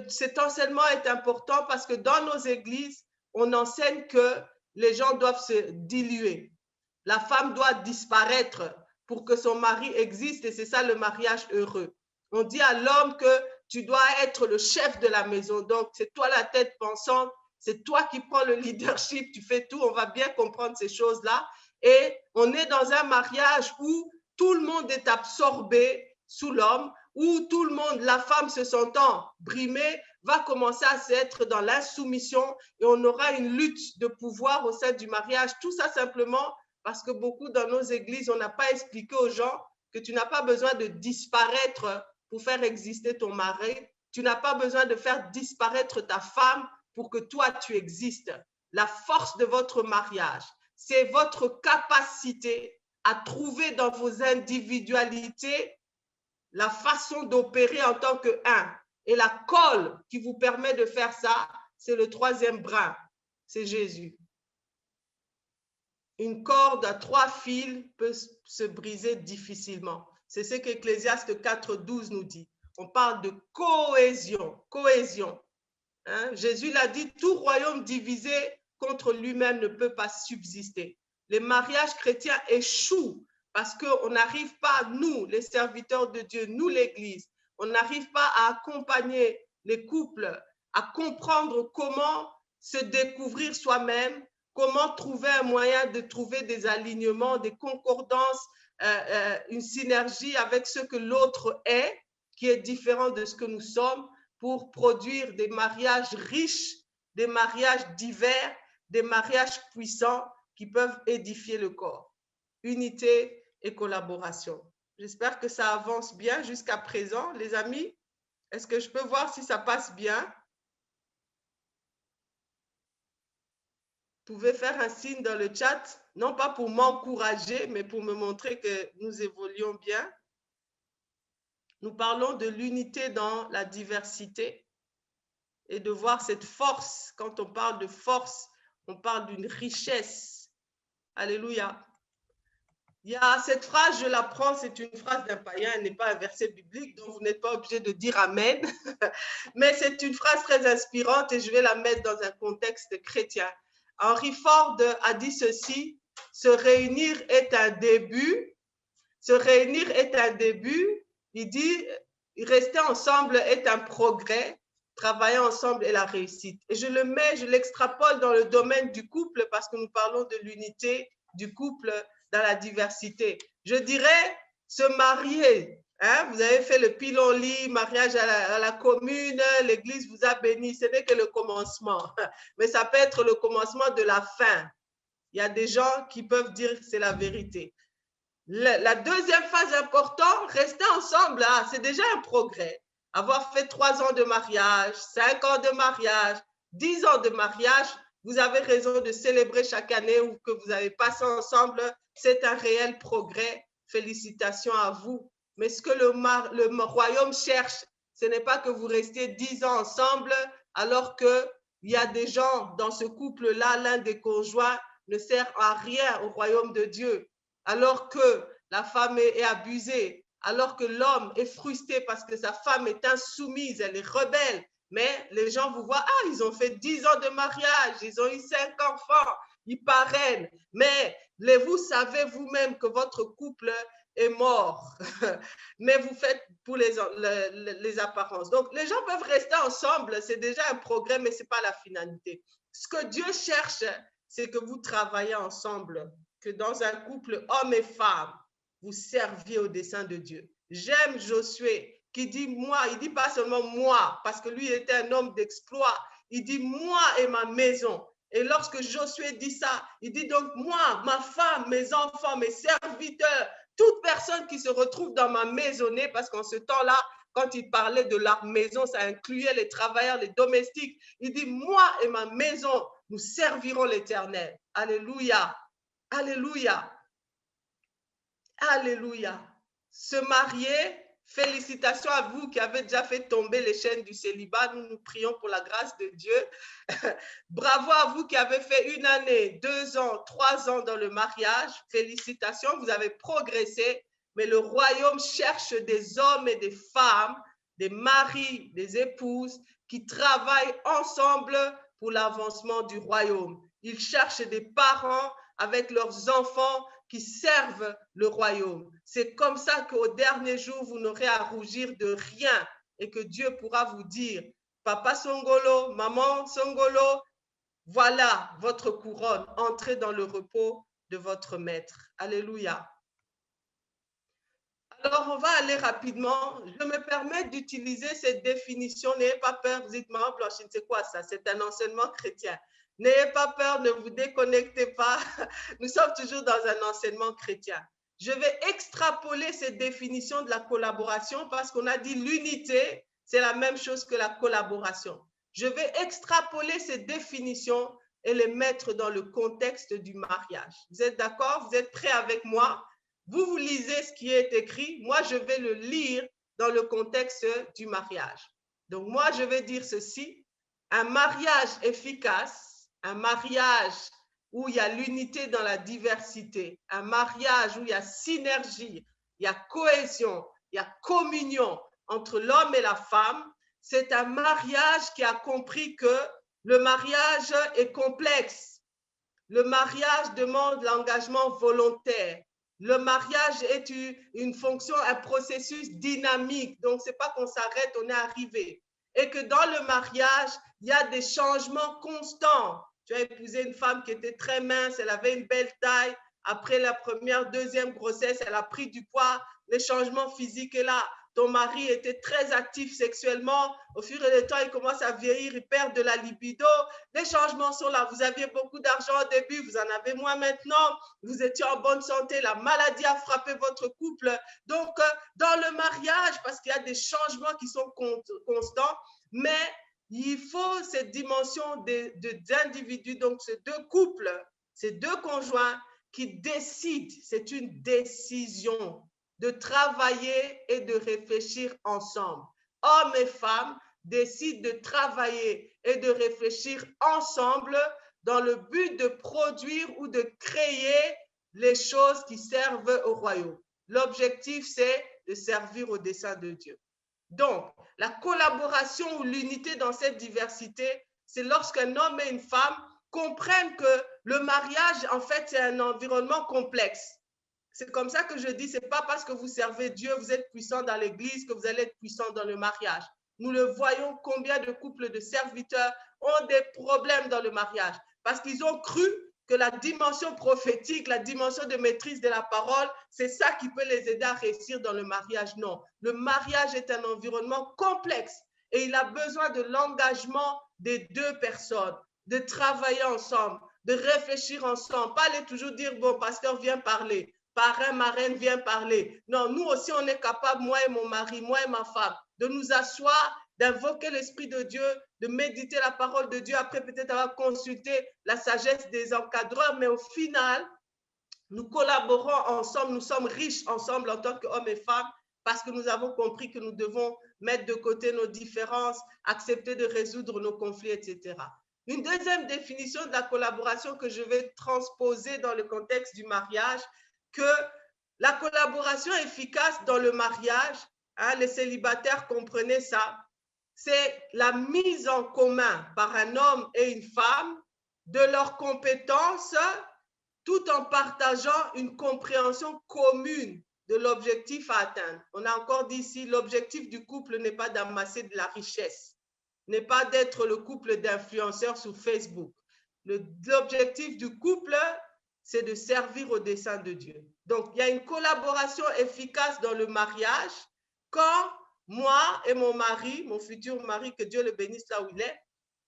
Cet enseignement est important parce que dans nos églises, on enseigne que les gens doivent se diluer. La femme doit disparaître pour que son mari existe, et c'est ça le mariage heureux. On dit à l'homme que tu dois être le chef de la maison, donc c'est toi la tête pensante, c'est toi qui prends le leadership, tu fais tout, on va bien comprendre ces choses-là. Et on est dans un mariage où tout le monde est absorbé sous l'homme, où tout le monde, la femme se sentant brimée, va commencer à s'être dans l'insoumission et on aura une lutte de pouvoir au sein du mariage. Tout ça simplement parce que beaucoup dans nos églises, on n'a pas expliqué aux gens que tu n'as pas besoin de disparaître pour faire exister ton mari. Tu n'as pas besoin de faire disparaître ta femme pour que toi, tu existes. La force de votre mariage, c'est votre capacité à trouver dans vos individualités la façon d'opérer en tant qu'un. Et la colle qui vous permet de faire ça, c'est le troisième brin, c'est Jésus. Une corde à 3 fils peut se briser difficilement. C'est ce qu'Ecclésiaste 4,12 nous dit. On parle de cohésion, cohésion. Hein? Jésus l'a dit, tout royaume divisé contre lui-même ne peut pas subsister. Les mariages chrétiens échouent parce qu'on n'arrive pas, nous, les serviteurs de Dieu, nous, l'Église, on n'arrive pas à accompagner les couples, à comprendre comment se découvrir soi-même, comment trouver un moyen de trouver des alignements, des concordances, une synergie avec ce que l'autre est, qui est différent de ce que nous sommes, pour produire des mariages riches, des mariages divers, des mariages puissants qui peuvent édifier le corps. Unité et collaboration. J'espère que ça avance bien jusqu'à présent, les amis. Est-ce que je peux voir si ça passe bien? Vous pouvez faire un signe dans le chat, non pas pour m'encourager, mais pour me montrer que nous évoluons bien. Nous parlons de l'unité dans la diversité et de voir cette force. Quand on parle de force, on parle d'une richesse. Alléluia. Il y a cette phrase, je la prends, c'est une phrase d'un païen, elle n'est pas un verset biblique, donc vous n'êtes pas obligé de dire Amen. Mais c'est une phrase très inspirante et je vais la mettre dans un contexte chrétien. Henry Ford a dit ceci, se réunir est un début. Se réunir est un début. Il dit, rester ensemble est un progrès. Travailler ensemble est la réussite. Et je le mets, je l'extrapole dans le domaine du couple parce que nous parlons de l'unité du couple dans la diversité. Je dirais se marier Hein, vous avez fait le pilon-lit, mariage à la commune, l'église vous a béni. Ce n'est que le commencement. Mais ça peut être le commencement de la fin. Il y a des gens qui peuvent dire que c'est la vérité. La deuxième phase importante, rester ensemble, hein, c'est déjà un progrès. Avoir fait 3 ans de mariage, 5 ans de mariage, 10 ans de mariage, vous avez raison de célébrer chaque année ou que vous avez passé ensemble. C'est un réel progrès. Félicitations à vous. Mais ce que le royaume cherche, ce n'est pas que vous restiez 10 ans ensemble alors qu'il y a des gens dans ce couple-là, l'un des conjoints ne sert à rien au royaume de Dieu. Alors que la femme est abusée, alors que l'homme est frustré parce que sa femme est insoumise, elle est rebelle. Mais les gens vous voient, ah, ils ont fait 10 ans de mariage, ils ont eu 5 enfants, ils parrainent. Mais vous savez vous-même que votre couple est mort. Mais vous faites pour les apparences. Donc, les gens peuvent rester ensemble, c'est déjà un progrès, mais ce n'est pas la finalité. Ce que Dieu cherche, c'est que vous travaillez ensemble, que dans un couple homme et femme, vous serviez au dessein de Dieu. J'aime Josué qui dit moi, il dit pas seulement moi, parce que lui était un homme d'exploit, il dit moi et ma maison. Et lorsque Josué dit ça, il dit donc moi, ma femme, mes enfants, mes serviteurs, toute personne qui se retrouve dans ma maisonnée, parce qu'en ce temps-là, quand il parlait de leur maison, ça incluait les travailleurs, les domestiques. Il dit, moi et ma maison, nous servirons l'Éternel. Alléluia. Alléluia. Alléluia. Se marier, félicitations à vous qui avez déjà fait tomber les chaînes du célibat. Nous nous prions pour la grâce de Dieu. Bravo à vous qui avez fait 1 année, 2 ans, 3 ans dans le mariage. Félicitations, vous avez progressé. Mais le royaume cherche des hommes et des femmes, des maris, des épouses qui travaillent ensemble pour l'avancement du royaume. Il cherche des parents avec leurs enfants qui servent le royaume. C'est comme ça qu'au dernier jour, vous n'aurez à rougir de rien et que Dieu pourra vous dire, Papa Songolo, Maman Songolo, voilà votre couronne, entrez dans le repos de votre maître. Alléluia. Alors, on va aller rapidement. Je me permets d'utiliser cette définition. N'ayez pas peur, vous dites, Maman Blanchine, c'est quoi ça? C'est un enseignement chrétien. N'ayez pas peur, ne vous déconnectez pas. Nous sommes toujours dans un enseignement chrétien. Je vais extrapoler cette définition de la collaboration parce qu'on a dit l'unité, c'est la même chose que la collaboration. Je vais extrapoler ces définitions et les mettre dans le contexte du mariage. Vous êtes d'accord? Vous êtes prêts avec moi? Vous lisez ce qui est écrit, moi je vais le lire dans le contexte du mariage. Donc moi je vais dire ceci, un mariage efficace, un mariage où il y a l'unité dans la diversité, un mariage où il y a synergie, il y a cohésion, il y a communion entre l'homme et la femme, c'est un mariage qui a compris que le mariage est complexe. Le mariage demande l'engagement volontaire. Le mariage est une fonction, un processus dynamique. Donc, ce n'est pas qu'on s'arrête, on est arrivé. Et que dans le mariage, il y a des changements constants. Tu as épousé une femme qui était très mince, elle avait une belle taille. Après la première, deuxième grossesse, elle a pris du poids. Le changement physique est là. Ton mari était très actif sexuellement. Au fur et à mesure, il commence à vieillir, il perd de la libido. Les changements sont là. Vous aviez beaucoup d'argent au début, vous en avez moins maintenant. Vous étiez en bonne santé, la maladie a frappé votre couple. Donc, dans le mariage, parce qu'il y a des changements qui sont constants, mais il faut cette dimension d'individus, donc ces deux couples, ces deux conjoints qui décident, c'est une décision de travailler et de réfléchir ensemble. Hommes et femmes décident de travailler et de réfléchir ensemble dans le but de produire ou de créer les choses qui servent au royaume. L'objectif, c'est de servir au dessein de Dieu. Donc, la collaboration ou l'unité dans cette diversité, c'est lorsqu'un homme et une femme comprennent que le mariage, en fait, c'est un environnement complexe. C'est comme ça que je dis, c'est pas parce que vous servez Dieu, vous êtes puissant dans l'église, que vous allez être puissant dans le mariage. Nous le voyons, combien de couples de serviteurs ont des problèmes dans le mariage parce qu'ils ont cru que la dimension prophétique, la dimension de maîtrise de la parole, c'est ça qui peut les aider à réussir dans le mariage. Non, le mariage est un environnement complexe et il a besoin de l'engagement des deux personnes, de travailler ensemble, de réfléchir ensemble, pas aller toujours dire, bon, pasteur, viens parler, parrain, marraine, viens parler. Non, nous aussi, on est capable, moi et mon mari, moi et ma femme, de nous asseoir, d'invoquer l'Esprit de Dieu, de méditer la parole de Dieu, après peut-être avoir consulté la sagesse des encadreurs, mais au final, nous collaborons ensemble, nous sommes riches ensemble en tant qu'hommes et femmes parce que nous avons compris que nous devons mettre de côté nos différences, accepter de résoudre nos conflits, etc. Une deuxième définition de la collaboration que je vais transposer dans le contexte du mariage, que la collaboration efficace dans le mariage, les célibataires comprenaient ça, c'est la mise en commun par un homme et une femme de leurs compétences tout en partageant une compréhension commune de l'objectif à atteindre. On a encore dit ici, l'objectif du couple n'est pas d'amasser de la richesse, n'est pas d'être le couple d'influenceurs sur Facebook. L'objectif du couple, c'est de servir au dessein de Dieu. Donc, il y a une collaboration efficace dans le mariage quand moi et mon mari, mon futur mari, que Dieu le bénisse là où il est,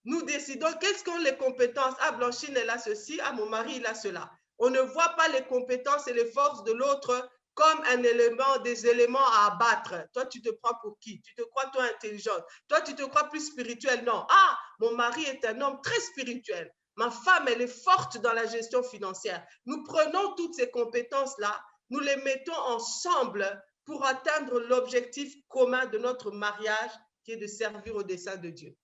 nous décidons quelles sont les compétences. Ah, Blanchine, elle a ceci. Ah, mon mari, il a cela. On ne voit pas les compétences et les forces de l'autre comme un élément, des éléments à abattre. Toi, tu te prends pour qui? Tu te crois, toi, intelligente. Toi, tu te crois plus spirituel. Non. Ah, mon mari est un homme très spirituel. Ma femme, elle est forte dans la gestion financière. Nous prenons toutes ces compétences-là, nous les mettons ensemble pour atteindre l'objectif commun de notre mariage, qui est de servir au dessein de Dieu.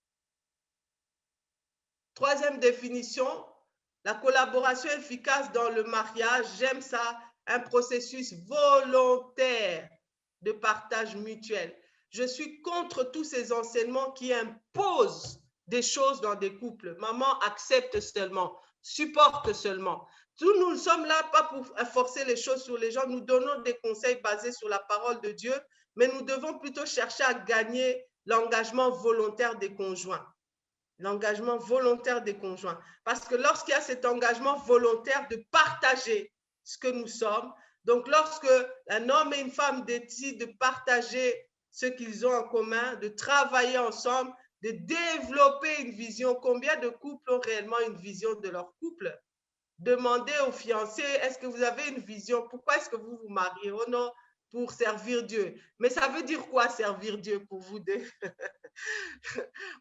Troisième définition, la collaboration efficace dans le mariage, j'aime ça, un processus volontaire de partage mutuel. Je suis contre tous ces enseignements qui imposent des choses dans des couples. Maman accepte seulement, supporte seulement. Nous ne sommes là pas pour forcer les choses sur les gens, nous donnons des conseils basés sur la parole de Dieu, mais nous devons plutôt chercher à gagner l'engagement volontaire des conjoints. L'engagement volontaire des conjoints. Parce que lorsqu'il y a cet engagement volontaire de partager ce que nous sommes, donc lorsque un homme et une femme décident de partager ce qu'ils ont en commun, de travailler ensemble, de développer une vision, combien de couples ont réellement une vision de leur couple? Demandez aux fiancés, est-ce que vous avez une vision? Pourquoi est-ce que vous vous mariez? Oh non, pour servir Dieu. Mais ça veut dire quoi servir Dieu pour vous deux?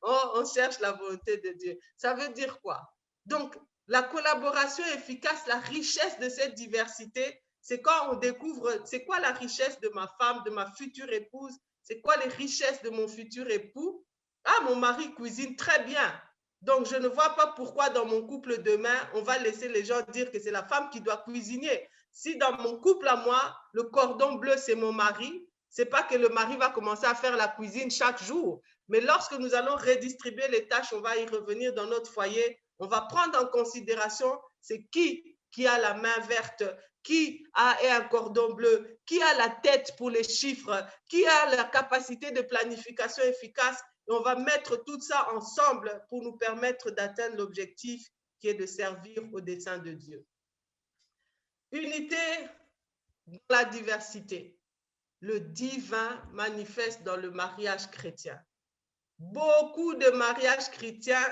On cherche la volonté de Dieu. Ça veut dire quoi? Donc, la collaboration efficace, la richesse de cette diversité, c'est quand on découvre, c'est quoi la richesse de ma femme, de ma future épouse, c'est quoi les richesses de mon futur époux. Ah, mon mari cuisine très bien. Donc, je ne vois pas pourquoi dans mon couple demain, on va laisser les gens dire que c'est la femme qui doit cuisiner. Si dans mon couple à moi, le cordon bleu, c'est mon mari, c'est pas que le mari va commencer à faire la cuisine chaque jour. Mais lorsque nous allons redistribuer les tâches, on va y revenir dans notre foyer, on va prendre en considération c'est qui a la main verte, qui a un cordon bleu, qui a la tête pour les chiffres, qui a la capacité de planification efficace. Et on va mettre tout ça ensemble pour nous permettre d'atteindre l'objectif qui est de servir au dessein de Dieu. Unité dans la diversité. Le divin manifeste dans le mariage chrétien. Beaucoup de mariages chrétiens,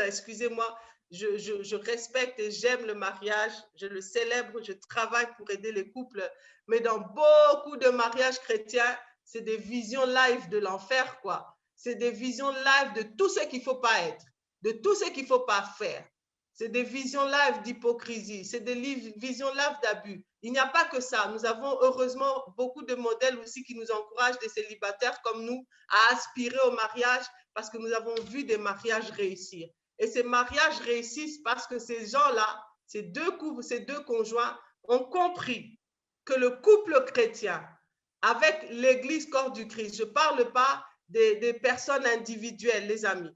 excusez-moi, je respecte et j'aime le mariage, je le célèbre, je travaille pour aider les couples, mais dans beaucoup de mariages chrétiens, c'est des visions live de l'enfer, quoi. C'est des visions live de tout ce qu'il ne faut pas être, de tout ce qu'il ne faut pas faire. C'est des visions live d'hypocrisie, c'est des visions live d'abus. Il n'y a pas que ça. Nous avons heureusement beaucoup de modèles aussi qui nous encouragent, des célibataires comme nous, à aspirer au mariage parce que nous avons vu des mariages réussir. Et ces mariages réussissent parce que ces gens-là, ces deux couples, ces deux conjoints ont compris que le couple chrétien avec l'Église corps du Christ, je ne parle pas des personnes individuelles, les amis.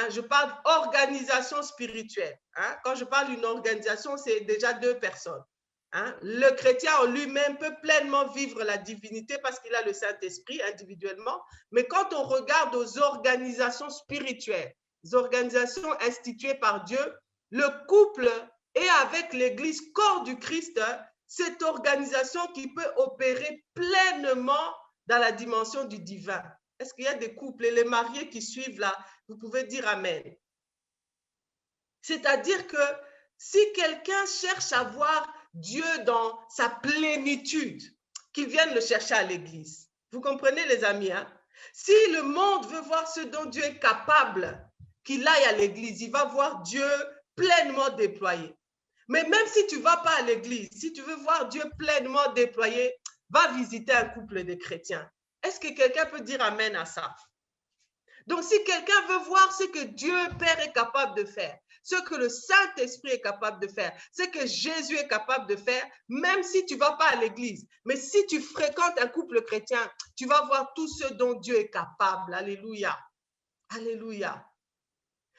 Je parle d'organisation spirituelle. Quand je parle d'une organisation, c'est déjà deux personnes. Le chrétien en lui-même peut pleinement vivre la divinité parce qu'il a le Saint-Esprit individuellement. Mais quand on regarde aux organisations spirituelles, les organisations instituées par Dieu, le couple et avec l'Église, corps du Christ, cette organisation qui peut opérer pleinement dans la dimension du divin. Est-ce qu'il y a des couples et les mariés qui suivent là? Vous pouvez dire Amen. C'est-à-dire que si quelqu'un cherche à voir Dieu dans sa plénitude, qu'il vienne le chercher à l'église. Vous comprenez les amis, hein? Si le monde veut voir ce dont Dieu est capable, qu'il aille à l'église, il va voir Dieu pleinement déployé. Mais même si tu ne vas pas à l'église, si tu veux voir Dieu pleinement déployé, va visiter un couple de chrétiens. Est-ce que quelqu'un peut dire Amen à ça? Donc, si quelqu'un veut voir ce que Dieu Père est capable de faire, ce que le Saint-Esprit est capable de faire, ce que Jésus est capable de faire, même si tu ne vas pas à l'église, mais si tu fréquentes un couple chrétien, tu vas voir tout ce dont Dieu est capable. Alléluia. Alléluia.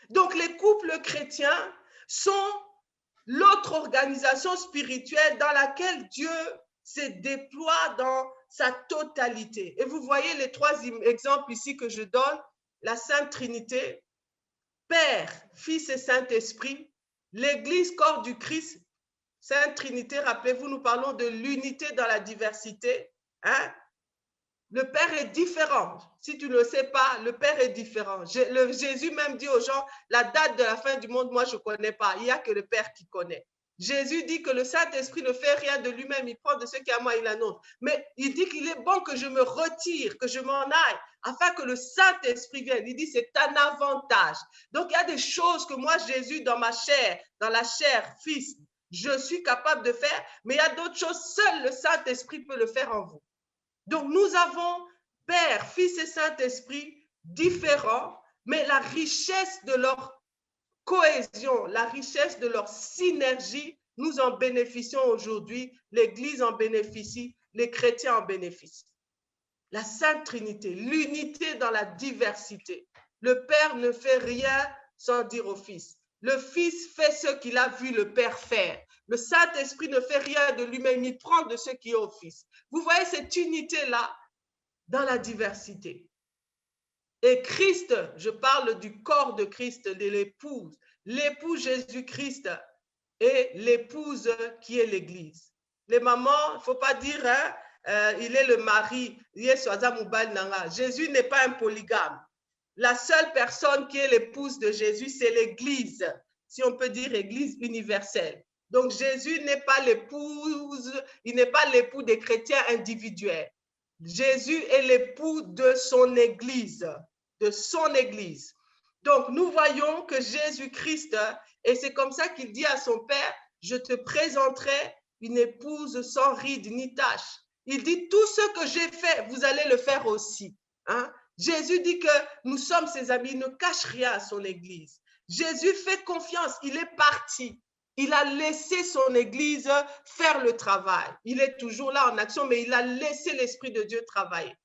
Donc, les couples chrétiens sont l'autre organisation spirituelle dans laquelle Dieu se déploie dans sa totalité. Et vous voyez les trois exemples ici que je donne, la Sainte Trinité, Père, Fils et Saint-Esprit, l'Église, corps du Christ, Sainte Trinité, rappelez-vous, nous parlons de l'unité dans la diversité. Hein? Le Père est différent. Si tu ne le sais pas, le Père est différent. Jésus même dit aux gens, la date de la fin du monde, moi, je ne connais pas. Il n'y a que le Père qui connaît. Jésus dit que le Saint-Esprit ne fait rien de lui-même. Il prend de ce qui est à moi, il annonce. Mais il dit qu'il est bon que je me retire, que je m'en aille, afin que le Saint-Esprit vienne. Il dit c'est un avantage. Donc, il y a des choses que moi, Jésus, dans ma chair, dans la chair, Fils, je suis capable de faire. Mais il y a d'autres choses, seul le Saint-Esprit peut le faire en vous. Donc, nous avons Père, Fils et Saint-Esprit différents, mais la richesse de leur cohésion, la richesse de leur synergie, nous en bénéficions aujourd'hui, l'Église en bénéficie, les chrétiens en bénéficient. La Sainte Trinité, l'unité dans la diversité. Le Père ne fait rien sans dire au Fils. Le Fils fait ce qu'il a vu le Père faire. Le Saint-Esprit ne fait rien de lui-même, il prend de ce qui est au Fils. Vous voyez cette unité-là dans la diversité. Et Christ, je parle du corps de Christ, de l'épouse, l'épouse Jésus-Christ et l'épouse qui est l'Église. Les mamans, il ne faut pas dire, hein, il est le mari, Jésus n'est pas un polygame. La seule personne qui est l'épouse de Jésus, c'est l'Église, si on peut dire Église universelle. Donc Jésus n'est pas l'épouse, il n'est pas l'époux des chrétiens individuels. Jésus est l'époux de son Église, de son Église. Donc nous voyons que Jésus-Christ, et c'est comme ça qu'il dit à son Père, je te présenterai une épouse sans ride ni tache. Il dit, tout ce que j'ai fait, vous allez le faire aussi. Hein? Jésus dit que nous sommes ses amis, il ne cache rien à son Église. Jésus fait confiance, il est parti. Il a laissé son Église faire le travail. Il est toujours là en action, mais il a laissé l'Esprit de Dieu travailler.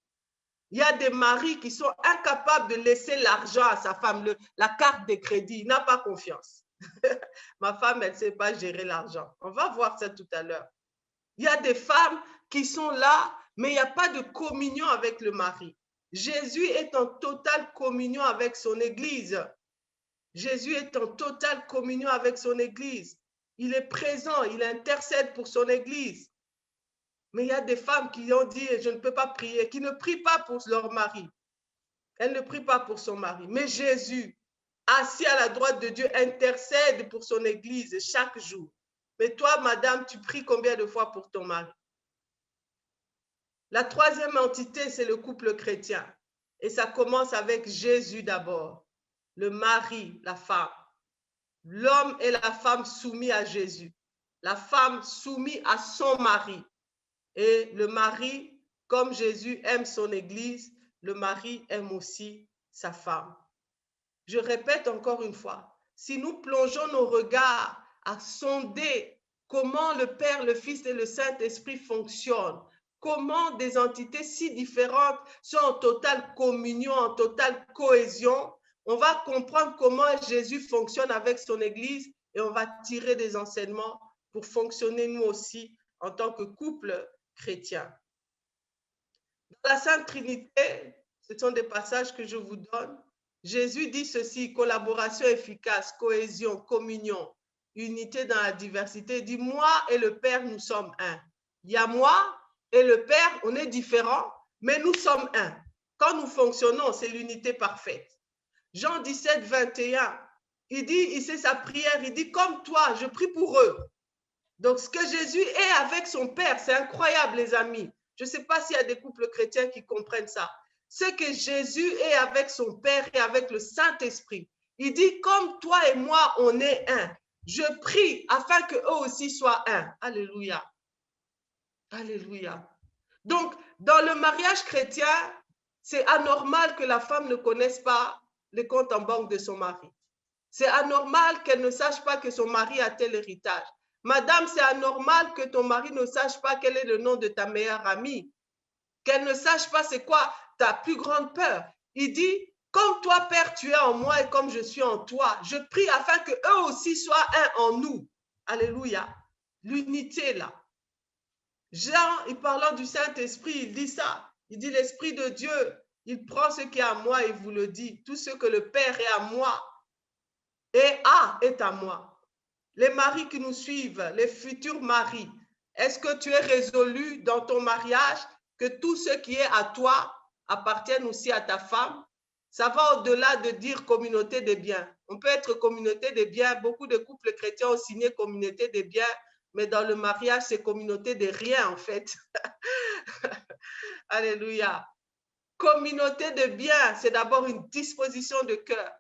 Il y a des maris qui sont incapables de laisser l'argent à sa femme, la carte de crédit. Il n'a pas confiance. Ma femme, elle ne sait pas gérer l'argent. On va voir ça tout à l'heure. Il y a des femmes qui sont là, mais il n'y a pas de communion avec le mari. Jésus est en totale communion avec son Église. Jésus est en totale communion avec son Église. Il est présent, il intercède pour son Église. Mais il y a des femmes qui ont dit, je ne peux pas prier, qui ne prient pas pour leur mari. Elle ne prie pas pour son mari. Mais Jésus, assis à la droite de Dieu, intercède pour son Église chaque jour. Mais toi, madame, tu pries combien de fois pour ton mari? La troisième entité, c'est le couple chrétien. Et ça commence avec Jésus d'abord, le mari, la femme. L'homme et la femme soumis à Jésus. La femme soumise à son mari. Et le mari, comme Jésus aime son Église, le mari aime aussi sa femme. Je répète encore une fois, si nous plongeons nos regards à sonder comment le Père, le Fils et le Saint-Esprit fonctionnent, comment des entités si différentes sont en totale communion, en totale cohésion, on va comprendre comment Jésus fonctionne avec son Église et on va tirer des enseignements pour fonctionner nous aussi en tant que couple chrétien. Dans la Sainte Trinité, ce sont des passages que je vous donne. Jésus dit ceci, collaboration efficace, cohésion, communion. unité dans la diversité. Il dit, moi et le Père, nous sommes un. Il y a moi et le Père, on est différents, mais nous sommes un. Quand nous fonctionnons, c'est l'unité parfaite. Jean 17, 21, il dit, c'est sa prière, il dit, comme toi, je prie pour eux. Donc, ce que Jésus est avec son Père, c'est incroyable, les amis. Je ne sais pas s'il y a des couples chrétiens qui comprennent ça. Ce que Jésus est avec son Père et avec le Saint-Esprit. Il dit, comme toi et moi, on est un. Je prie afin qu'eux aussi soient un. Alléluia. Alléluia. Donc, dans le mariage chrétien, c'est anormal que la femme ne connaisse pas les comptes en banque de son mari. C'est anormal qu'elle ne sache pas que son mari a tel héritage. Madame, c'est anormal que ton mari ne sache pas quel est le nom de ta meilleure amie. Qu'elle ne sache pas c'est quoi ta plus grande peur. Il dit, comme toi, Père, tu es en moi et comme je suis en toi, je prie afin qu'eux aussi soient un en nous. Alléluia. L'unité là. Jean, il parlant du Saint-Esprit, il dit ça. Il dit, l'Esprit de Dieu, il prend ce qui est à moi et vous le dit. Tout ce que le Père est à moi est à moi. Les maris qui nous suivent, les futurs maris, est-ce que tu es résolu dans ton mariage que tout ce qui est à toi appartienne aussi à ta femme? Ça va au-delà de dire communauté des biens. On peut être communauté des biens. Beaucoup de couples chrétiens ont signé communauté des biens, mais dans le mariage, c'est communauté des riens en fait. Alléluia. Communauté de biens, c'est d'abord une disposition de cœur.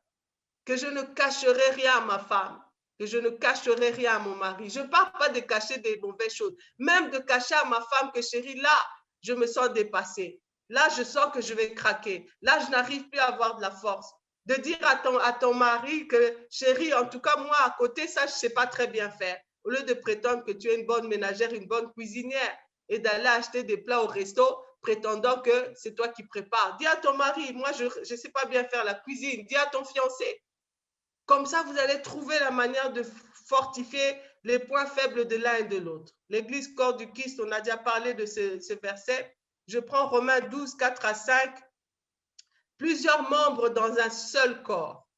Que je ne cacherai rien à ma femme, que je ne cacherai rien à mon mari. Je ne parle pas de cacher des mauvaises choses, même de cacher à ma femme que chérie, là, je me sens dépassée. Là, je sens que je vais craquer. Là, je n'arrive plus à avoir de la force. De dire à ton mari que chérie, en tout cas, moi, à côté, ça, je ne sais pas très bien faire. Au lieu de prétendre que tu es une bonne ménagère, une bonne cuisinière et d'aller acheter des plats au resto, prétendant que c'est toi qui prépares. Dis à ton mari, moi, je ne sais pas bien faire la cuisine. Dis à ton fiancé. Comme ça, vous allez trouver la manière de fortifier les points faibles de l'un et de l'autre. L'Église corps du Christ, on a déjà parlé de ce verset. Je prends Romains 12, 4 à 5. Plusieurs membres dans un seul corps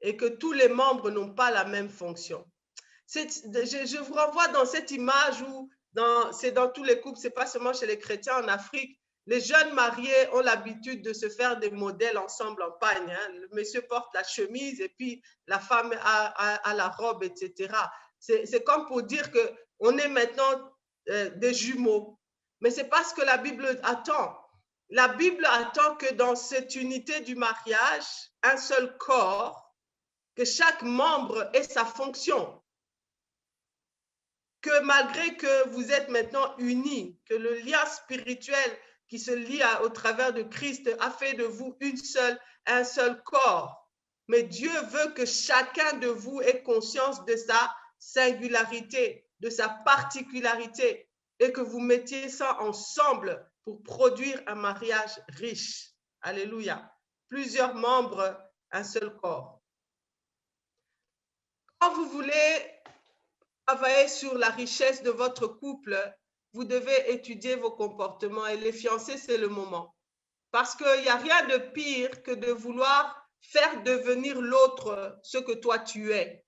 et que tous les membres n'ont pas la même fonction. Je vous renvoie dans cette image où c'est dans tous les couples, ce n'est pas seulement chez les chrétiens en Afrique. Les jeunes mariés ont l'habitude de se faire des modèles ensemble en pagne. Hein. Le monsieur porte la chemise et puis la femme a la robe, etc. C'est comme pour dire qu'on est maintenant des jumeaux. Mais ce n'est pas ce que la Bible attend. La Bible attend que dans cette unité du mariage, un seul corps, que chaque membre ait sa fonction. Que malgré que vous êtes maintenant unis, que le lien spirituel qui se lie au travers de Christ a fait de vous un seul corps. Mais Dieu veut que chacun de vous ait conscience de sa singularité, de sa particularité, et que vous mettiez ça ensemble pour produire un mariage riche. Alléluia. Plusieurs membres, un seul corps. Quand vous voulez travailler sur la richesse de votre couple, vous devez étudier vos comportements et les fiancés, c'est le moment. Parce qu'il n'y a rien de pire que de vouloir faire devenir l'autre ce que toi tu es.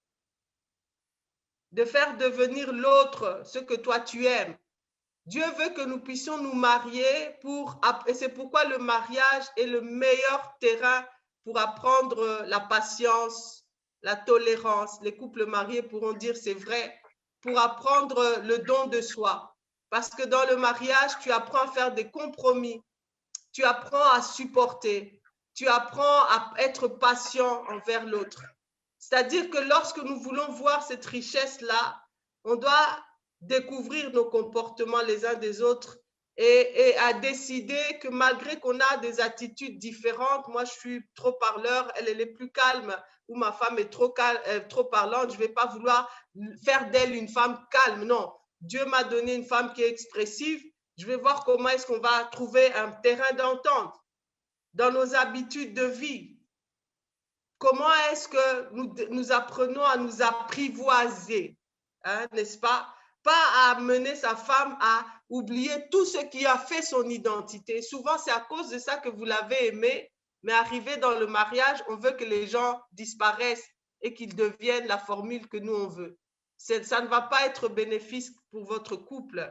De faire devenir l'autre ce que toi tu aimes. Dieu veut que nous puissions nous marier et c'est pourquoi le mariage est le meilleur terrain pour apprendre la patience, la tolérance. Les couples mariés pourront dire c'est vrai, pour apprendre le don de soi. Parce que dans le mariage, tu apprends à faire des compromis, tu apprends à supporter, tu apprends à être patient envers l'autre. C'est-à-dire que lorsque nous voulons voir cette richesse-là, on doit découvrir nos comportements les uns des autres et à décider que malgré qu'on a des attitudes différentes, moi je suis trop parleur, elle est plus calme, ou ma femme est trop parlante, je ne vais pas vouloir faire d'elle une femme calme. Non, Dieu m'a donné une femme qui est expressive, je vais voir comment est-ce qu'on va trouver un terrain d'entente dans nos habitudes de vie. Comment est-ce que nous apprenons à nous apprivoiser, hein, n'est-ce pas? Pas à amener sa femme à oublier tout ce qui a fait son identité. Souvent, c'est à cause de ça que vous l'avez aimé, mais arrivé dans le mariage, on veut que les gens disparaissent et qu'ils deviennent la formule que nous, on veut. ça ne va pas être bénéfique pour votre couple.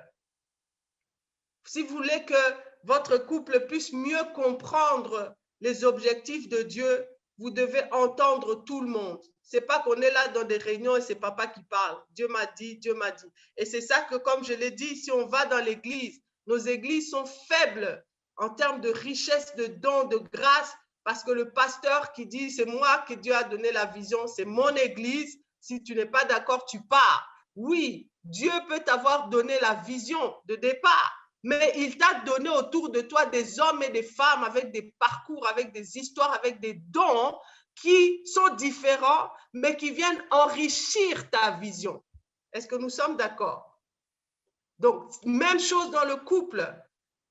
Si vous voulez que votre couple puisse mieux comprendre les objectifs de Dieu, vous devez entendre tout le monde. C'est pas qu'on est là dans des réunions et c'est papa qui parle. Dieu m'a dit, Dieu m'a dit. Et c'est ça que, comme je l'ai dit, si on va dans l'église, nos églises sont faibles en termes de richesse, de dons, de grâce, parce que le pasteur qui dit, c'est moi que Dieu a donné la vision, c'est mon église. Si tu n'es pas d'accord, tu pars. Oui, Dieu peut t'avoir donné la vision de départ, mais il t'a donné autour de toi des hommes et des femmes avec des parcours, avec des histoires, avec des dons qui sont différents, mais qui viennent enrichir ta vision. Est-ce que nous sommes d'accord? Donc, même chose dans le couple.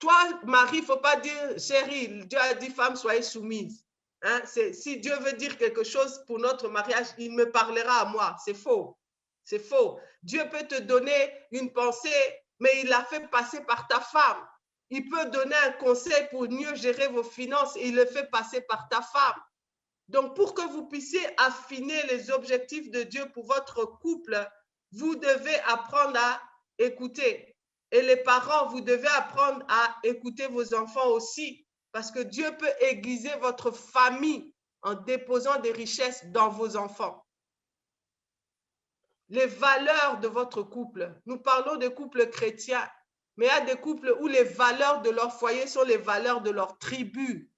Toi, Marie, il ne faut pas dire, chérie, Dieu a dit, femme, soyez soumise. Hein? Si Dieu veut dire quelque chose pour notre mariage, il me parlera à moi. C'est faux. C'est faux. Dieu peut te donner une pensée, mais il l'a fait passer par ta femme. Il peut donner un conseil pour mieux gérer vos finances et il le fait passer par ta femme. Donc, pour que vous puissiez affiner les objectifs de Dieu pour votre couple, vous devez apprendre à écouter. Et les parents, vous devez apprendre à écouter vos enfants aussi, parce que Dieu peut aiguiser votre famille en déposant des richesses dans vos enfants. Les valeurs de votre couple. Nous parlons de couples chrétiens, mais il y a des couples où les valeurs de leur foyer sont les valeurs de leur tribu.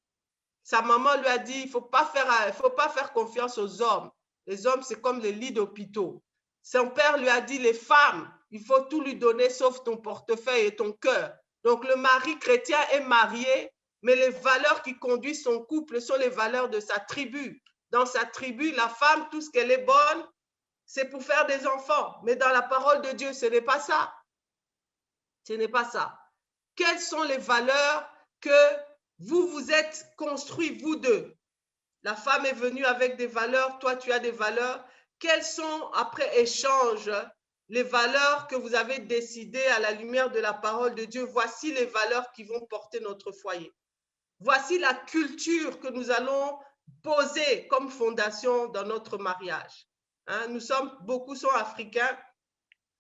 Sa maman lui a dit, il ne faut pas faire confiance aux hommes. Les hommes, c'est comme les lits d'hôpitaux. Son père lui a dit, les femmes, il faut tout lui donner sauf ton portefeuille et ton cœur. Donc, le mari chrétien est marié, mais les valeurs qui conduisent son couple sont les valeurs de sa tribu. Dans sa tribu, la femme, tout ce qu'elle est bonne, c'est pour faire des enfants. Mais dans la parole de Dieu, ce n'est pas ça. Ce n'est pas ça. Quelles sont les valeurs que vous vous êtes construits, vous deux? La femme est venue avec des valeurs, toi tu as des valeurs. Quelles sont, après échange, les valeurs que vous avez décidées à la lumière de la parole de Dieu? Voici les valeurs qui vont porter notre foyer. Voici la culture que nous allons poser comme fondation dans notre mariage. Hein, beaucoup sont africains.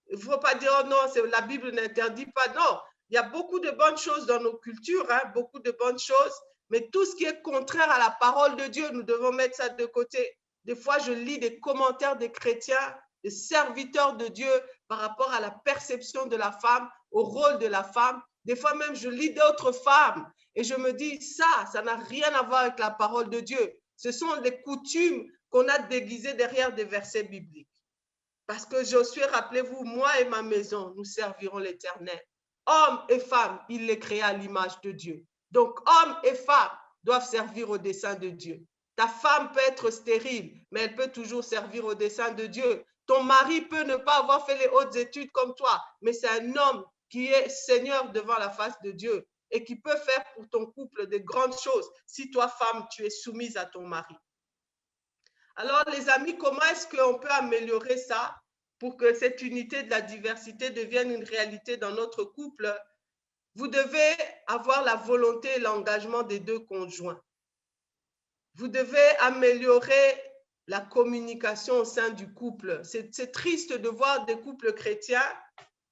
Il ne faut pas dire, oh non, la Bible n'interdit pas. Non, il y a beaucoup de bonnes choses dans nos cultures, hein, beaucoup de bonnes choses, mais tout ce qui est contraire à la parole de Dieu, nous devons mettre ça de côté. Des fois, je lis des commentaires des chrétiens, des serviteurs de Dieu par rapport à la perception de la femme, au rôle de la femme. Des fois même, je lis d'autres femmes et je me dis, ça n'a rien à voir avec la parole de Dieu. Ce sont des coutumes qu'on a déguisées derrière des versets bibliques. Parce que Josué, rappelez-vous, moi et ma maison, nous servirons l'Éternel. Hommes et femmes, il les créa à l'image de Dieu. Donc, hommes et femmes doivent servir au dessein de Dieu. Ta femme peut être stérile, mais elle peut toujours servir au dessein de Dieu. Ton mari peut ne pas avoir fait les hautes études comme toi, mais c'est un homme qui est Seigneur devant la face de Dieu et qui peut faire pour ton couple de grandes choses si toi, femme, tu es soumise à ton mari. Alors, les amis, comment est-ce qu'on peut améliorer ça pour que cette unité de la diversité devienne une réalité dans notre couple? Vous devez avoir la volonté et l'engagement des deux conjoints. Vous devez améliorer la communication au sein du couple. C'est triste de voir des couples chrétiens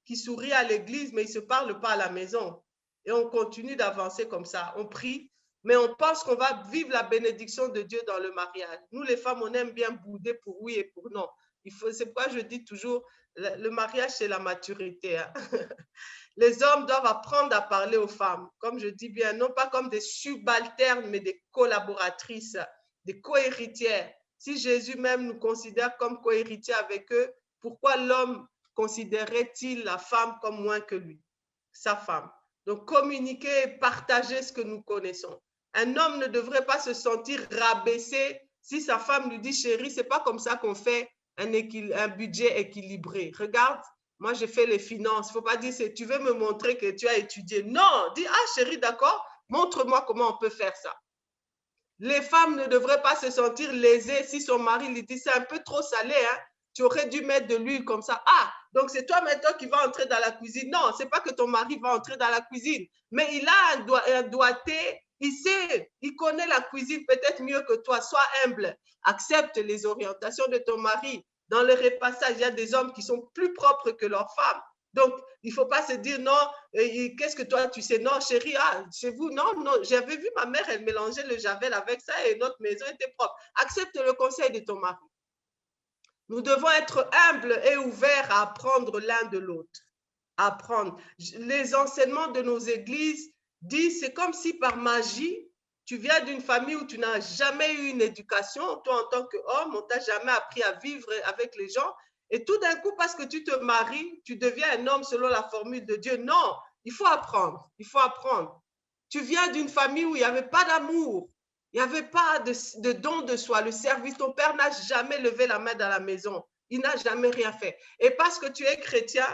qui sourient à l'église, mais ils ne se parlent pas à la maison. Et on continue d'avancer comme ça. On prie, mais on pense qu'on va vivre la bénédiction de Dieu dans le mariage. Nous, les femmes, on aime bien bouder pour oui et pour non. C'est pourquoi je dis toujours, le mariage, c'est la maturité. Hein. Les hommes doivent apprendre à parler aux femmes, comme je dis bien, non pas comme des subalternes, mais des collaboratrices, des co-héritières. Si Jésus même nous considère comme co-héritiers avec eux, pourquoi l'homme considérerait-il la femme comme moins que lui, sa femme? Donc, communiquer et partager ce que nous connaissons. Un homme ne devrait pas se sentir rabaissé si sa femme lui dit, chérie, c'est pas comme ça qu'on fait un budget équilibré. Regarde, moi, j'ai fait les finances. Il ne faut pas dire, tu veux me montrer que tu as étudié. Non, dis, ah chérie, d'accord, montre-moi comment on peut faire ça. Les femmes ne devraient pas se sentir lésées si son mari lui dit, c'est un peu trop salé, hein? Tu aurais dû mettre de l'huile comme ça. Ah, donc c'est toi maintenant qui vas entrer dans la cuisine. Non, ce n'est pas que ton mari va entrer dans la cuisine, mais il a un doigté, il sait, il connaît la cuisine peut-être mieux que toi. Sois humble, accepte les orientations de ton mari. Dans le repassage, il y a des hommes qui sont plus propres que leurs femmes. Donc, il ne faut pas se dire, non, qu'est-ce que toi tu sais? Non, chérie, chez vous, non, non. J'avais vu ma mère, elle mélangeait le javel avec ça et notre maison était propre. Accepte le conseil de ton mari. Nous devons être humbles et ouverts à apprendre l'un de l'autre. Apprendre. Les enseignements de nos églises disent, c'est comme si par magie, tu viens d'une famille où tu n'as jamais eu une éducation, toi en tant qu'homme, on t'a jamais appris à vivre avec les gens, et tout d'un coup, parce que tu te maries, tu deviens un homme selon la formule de Dieu. Non, il faut apprendre, il faut apprendre. Tu viens d'une famille où il n'y avait pas d'amour, il n'y avait pas de don de soi, le service. Ton père n'a jamais levé la main dans la maison, il n'a jamais rien fait. Et parce que tu es chrétien,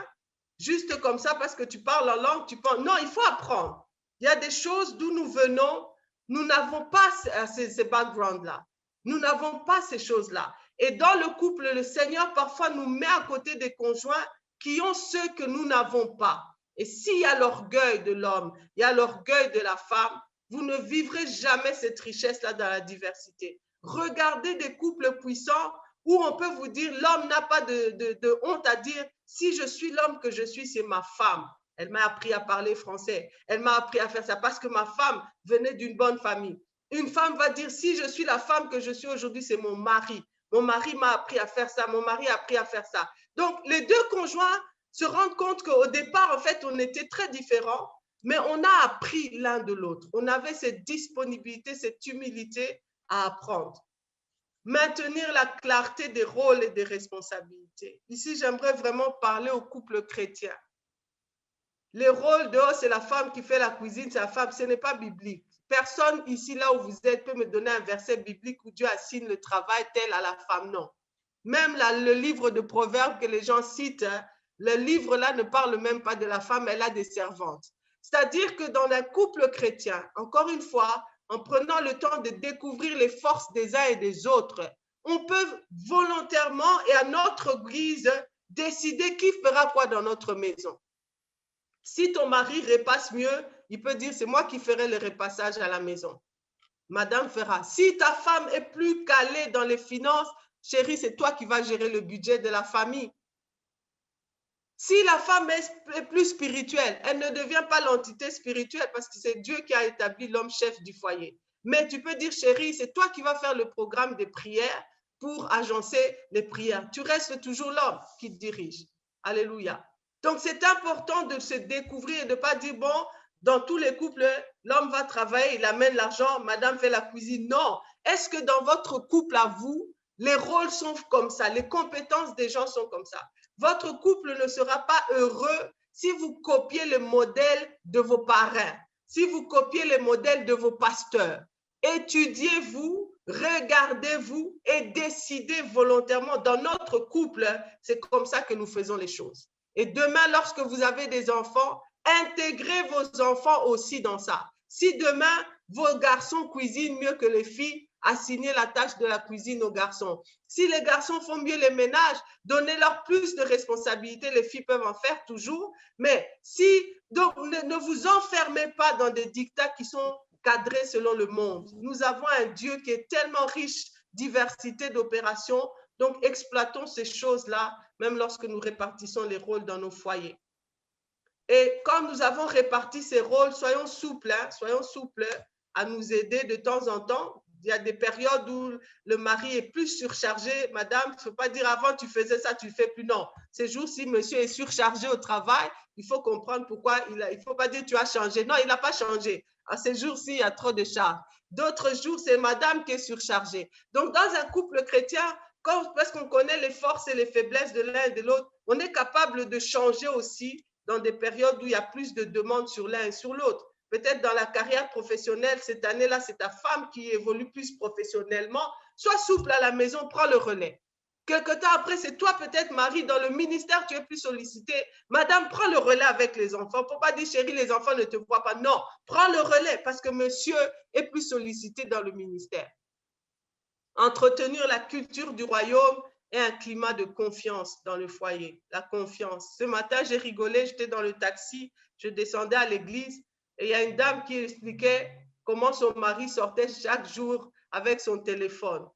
juste comme ça, parce que tu parles en langue, tu penses, non, il faut apprendre. Il y a des choses d'où nous venons, nous n'avons pas ces backgrounds-là. Nous n'avons pas ces choses-là. Et dans le couple, le Seigneur parfois nous met à côté des conjoints qui ont ce que nous n'avons pas. Et s'il y a l'orgueil de l'homme, il y a l'orgueil de la femme, vous ne vivrez jamais cette richesse-là dans la diversité. Regardez des couples puissants où on peut vous dire, l'homme n'a pas de honte à dire, si je suis l'homme que je suis, c'est ma femme. Elle m'a appris à parler français. Elle m'a appris à faire ça parce que ma femme venait d'une bonne famille. Une femme va dire, si je suis la femme que je suis aujourd'hui, c'est mon mari. Mon mari m'a appris à faire ça. Mon mari a appris à faire ça. Donc, les deux conjoints se rendent compte qu'au départ, en fait, on était très différents, mais on a appris l'un de l'autre. On avait cette disponibilité, cette humilité à apprendre. Maintenir la clarté des rôles et des responsabilités. Ici, j'aimerais vraiment parler au couple chrétien. Les rôles de, c'est la femme qui fait la cuisine, c'est la femme, ce n'est pas biblique. Personne ici, là où vous êtes, peut me donner un verset biblique où Dieu assigne le travail tel à la femme, non. Même le livre de Proverbes que les gens citent, le livre-là ne parle même pas de la femme, elle a des servantes. C'est-à-dire que dans un couple chrétien, encore une fois, en prenant le temps de découvrir les forces des uns et des autres, on peut volontairement et à notre guise décider qui fera quoi dans notre maison. Si ton mari repasse mieux, il peut dire, c'est moi qui ferai le repassage à la maison. Madame fera. Si ta femme est plus calée dans les finances, chérie, c'est toi qui vas gérer le budget de la famille. Si la femme est plus spirituelle, elle ne devient pas l'entité spirituelle parce que c'est Dieu qui a établi l'homme chef du foyer. Mais tu peux dire, chérie, c'est toi qui vas faire le programme des prières pour agencer les prières. Tu restes toujours l'homme qui te dirige. Alléluia. Donc, c'est important de se découvrir et de ne pas dire, bon, dans tous les couples, l'homme va travailler, il amène l'argent, madame fait la cuisine. Non. Est-ce que dans votre couple à vous, les rôles sont comme ça, les compétences des gens sont comme ça? Votre couple ne sera pas heureux si vous copiez le modèle de vos parrains, si vous copiez le modèle de vos pasteurs. Étudiez-vous, regardez-vous et décidez volontairement. Dans notre couple, c'est comme ça que nous faisons les choses. Et demain, lorsque vous avez des enfants, intégrez vos enfants aussi dans ça. Si demain, vos garçons cuisinent mieux que les filles, assignez la tâche de la cuisine aux garçons. Si les garçons font mieux les ménages, donnez-leur plus de responsabilités. Les filles peuvent en faire toujours. Mais si, donc, ne vous enfermez pas dans des dictats qui sont cadrés selon le monde. Nous avons un Dieu qui est tellement riche, diversité d'opérations. Donc, exploitons ces choses-là, même lorsque nous répartissons les rôles dans nos foyers. Et quand nous avons réparti ces rôles, soyons souples à nous aider de temps en temps. Il y a des périodes où le mari est plus surchargé. Madame, il ne faut pas dire avant tu faisais ça, tu ne fais plus. Non. Ces jours-ci, monsieur est surchargé au travail. Il faut comprendre pourquoi. Il ne faut pas dire tu as changé. Non, il n'a pas changé. À ces jours-ci, il y a trop de charges. D'autres jours, c'est madame qui est surchargée. Donc, dans un couple chrétien, parce qu'on connaît les forces et les faiblesses de l'un et de l'autre, on est capable de changer aussi dans des périodes où il y a plus de demandes sur l'un et sur l'autre. Peut-être dans la carrière professionnelle, cette année-là, c'est ta femme qui évolue plus professionnellement. Sois souple à la maison, prends le relais. Quelque temps après, c'est toi peut-être, Marie, dans le ministère, tu es plus sollicité. Madame, prends le relais avec les enfants. Il ne faut pas dire, chérie, les enfants ne te voient pas. Non, prends le relais parce que monsieur est plus sollicité dans le ministère. Entretenir la culture du royaume et un climat de confiance dans le foyer. La confiance. Ce matin, j'ai rigolé, j'étais dans le taxi, je descendais à l'église et il y a une dame qui expliquait comment son mari sortait chaque jour avec son téléphone.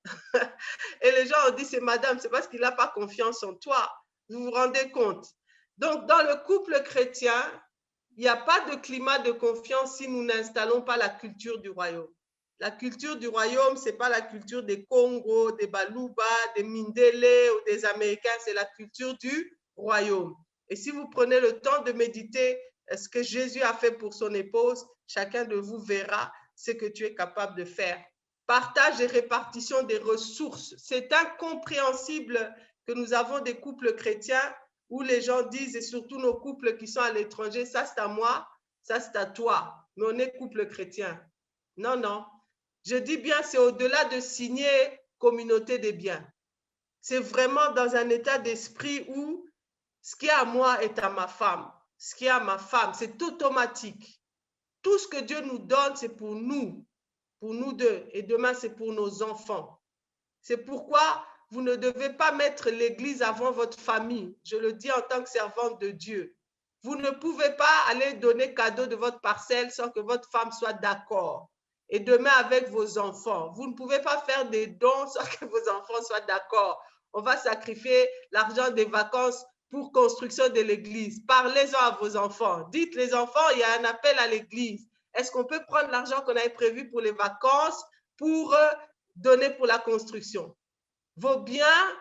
Et les gens ont dit, c'est madame, c'est parce qu'il n'a pas confiance en toi. Vous vous rendez compte? Donc, dans le couple chrétien, il n'y a pas de climat de confiance si nous n'installons pas la culture du royaume. La culture du royaume, ce n'est pas la culture des Congo, des Baluba, des Mindele ou des Américains, c'est la culture du royaume. Et si vous prenez le temps de méditer ce que Jésus a fait pour son épouse, chacun de vous verra ce que tu es capable de faire. Partage et répartition des ressources. C'est incompréhensible que nous avons des couples chrétiens où les gens disent, et surtout nos couples qui sont à l'étranger, ça c'est à moi, ça c'est à toi, mais on est couple chrétien. Non, non. Je dis bien, c'est au-delà de signer communauté des biens. C'est vraiment dans un état d'esprit où ce qui est à moi est à ma femme. Ce qui est à ma femme, c'est automatique. Tout ce que Dieu nous donne, c'est pour nous deux. Et demain, c'est pour nos enfants. C'est pourquoi vous ne devez pas mettre l'Église avant votre famille. Je le dis en tant que servante de Dieu. Vous ne pouvez pas aller donner cadeau de votre parcelle sans que votre femme soit d'accord. Et demain avec vos enfants, vous ne pouvez pas faire des dons sans que vos enfants soient d'accord. On va sacrifier l'argent des vacances pour construction de l'église. Parlez-en à vos enfants. Dites les enfants, il y a un appel à l'église. Est-ce qu'on peut prendre l'argent qu'on avait prévu pour les vacances pour donner pour la construction? Vos biens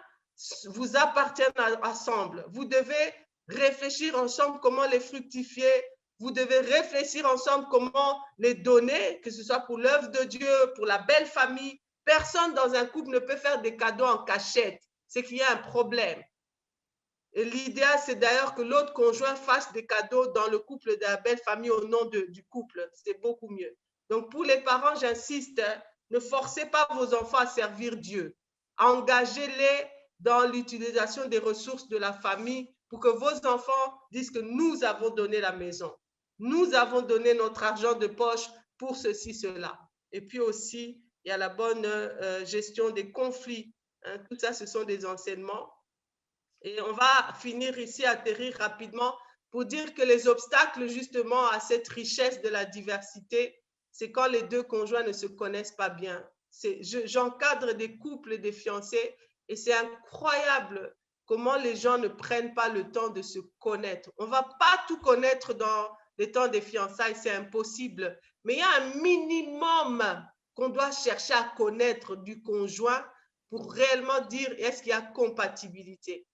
vous appartiennent ensemble. Vous devez réfléchir ensemble comment les fructifier. Vous devez réfléchir ensemble comment les donner, que ce soit pour l'œuvre de Dieu, pour la belle famille. Personne dans un couple ne peut faire des cadeaux en cachette. C'est qu'il y a un problème. Et l'idéal, c'est d'ailleurs que l'autre conjoint fasse des cadeaux dans le couple de la belle famille au nom du couple. C'est beaucoup mieux. Donc, pour les parents, j'insiste, ne forcez pas vos enfants à servir Dieu. Engagez-les dans l'utilisation des ressources de la famille pour que vos enfants disent que nous avons donné la maison. Nous avons donné notre argent de poche pour ceci, cela. Et puis aussi, il y a la bonne gestion des conflits. Hein, tout ça, ce sont des enseignements. Et on va finir ici, atterrir rapidement pour dire que les obstacles justement à cette richesse de la diversité, c'est quand les deux conjoints ne se connaissent pas bien. J'encadre des couples et des fiancés et c'est incroyable comment les gens ne prennent pas le temps de se connaître. On ne va pas tout connaître dans les temps des fiançailles, c'est impossible. Mais il y a un minimum qu'on doit chercher à connaître du conjoint pour réellement dire est-ce qu'il y a compatibilité.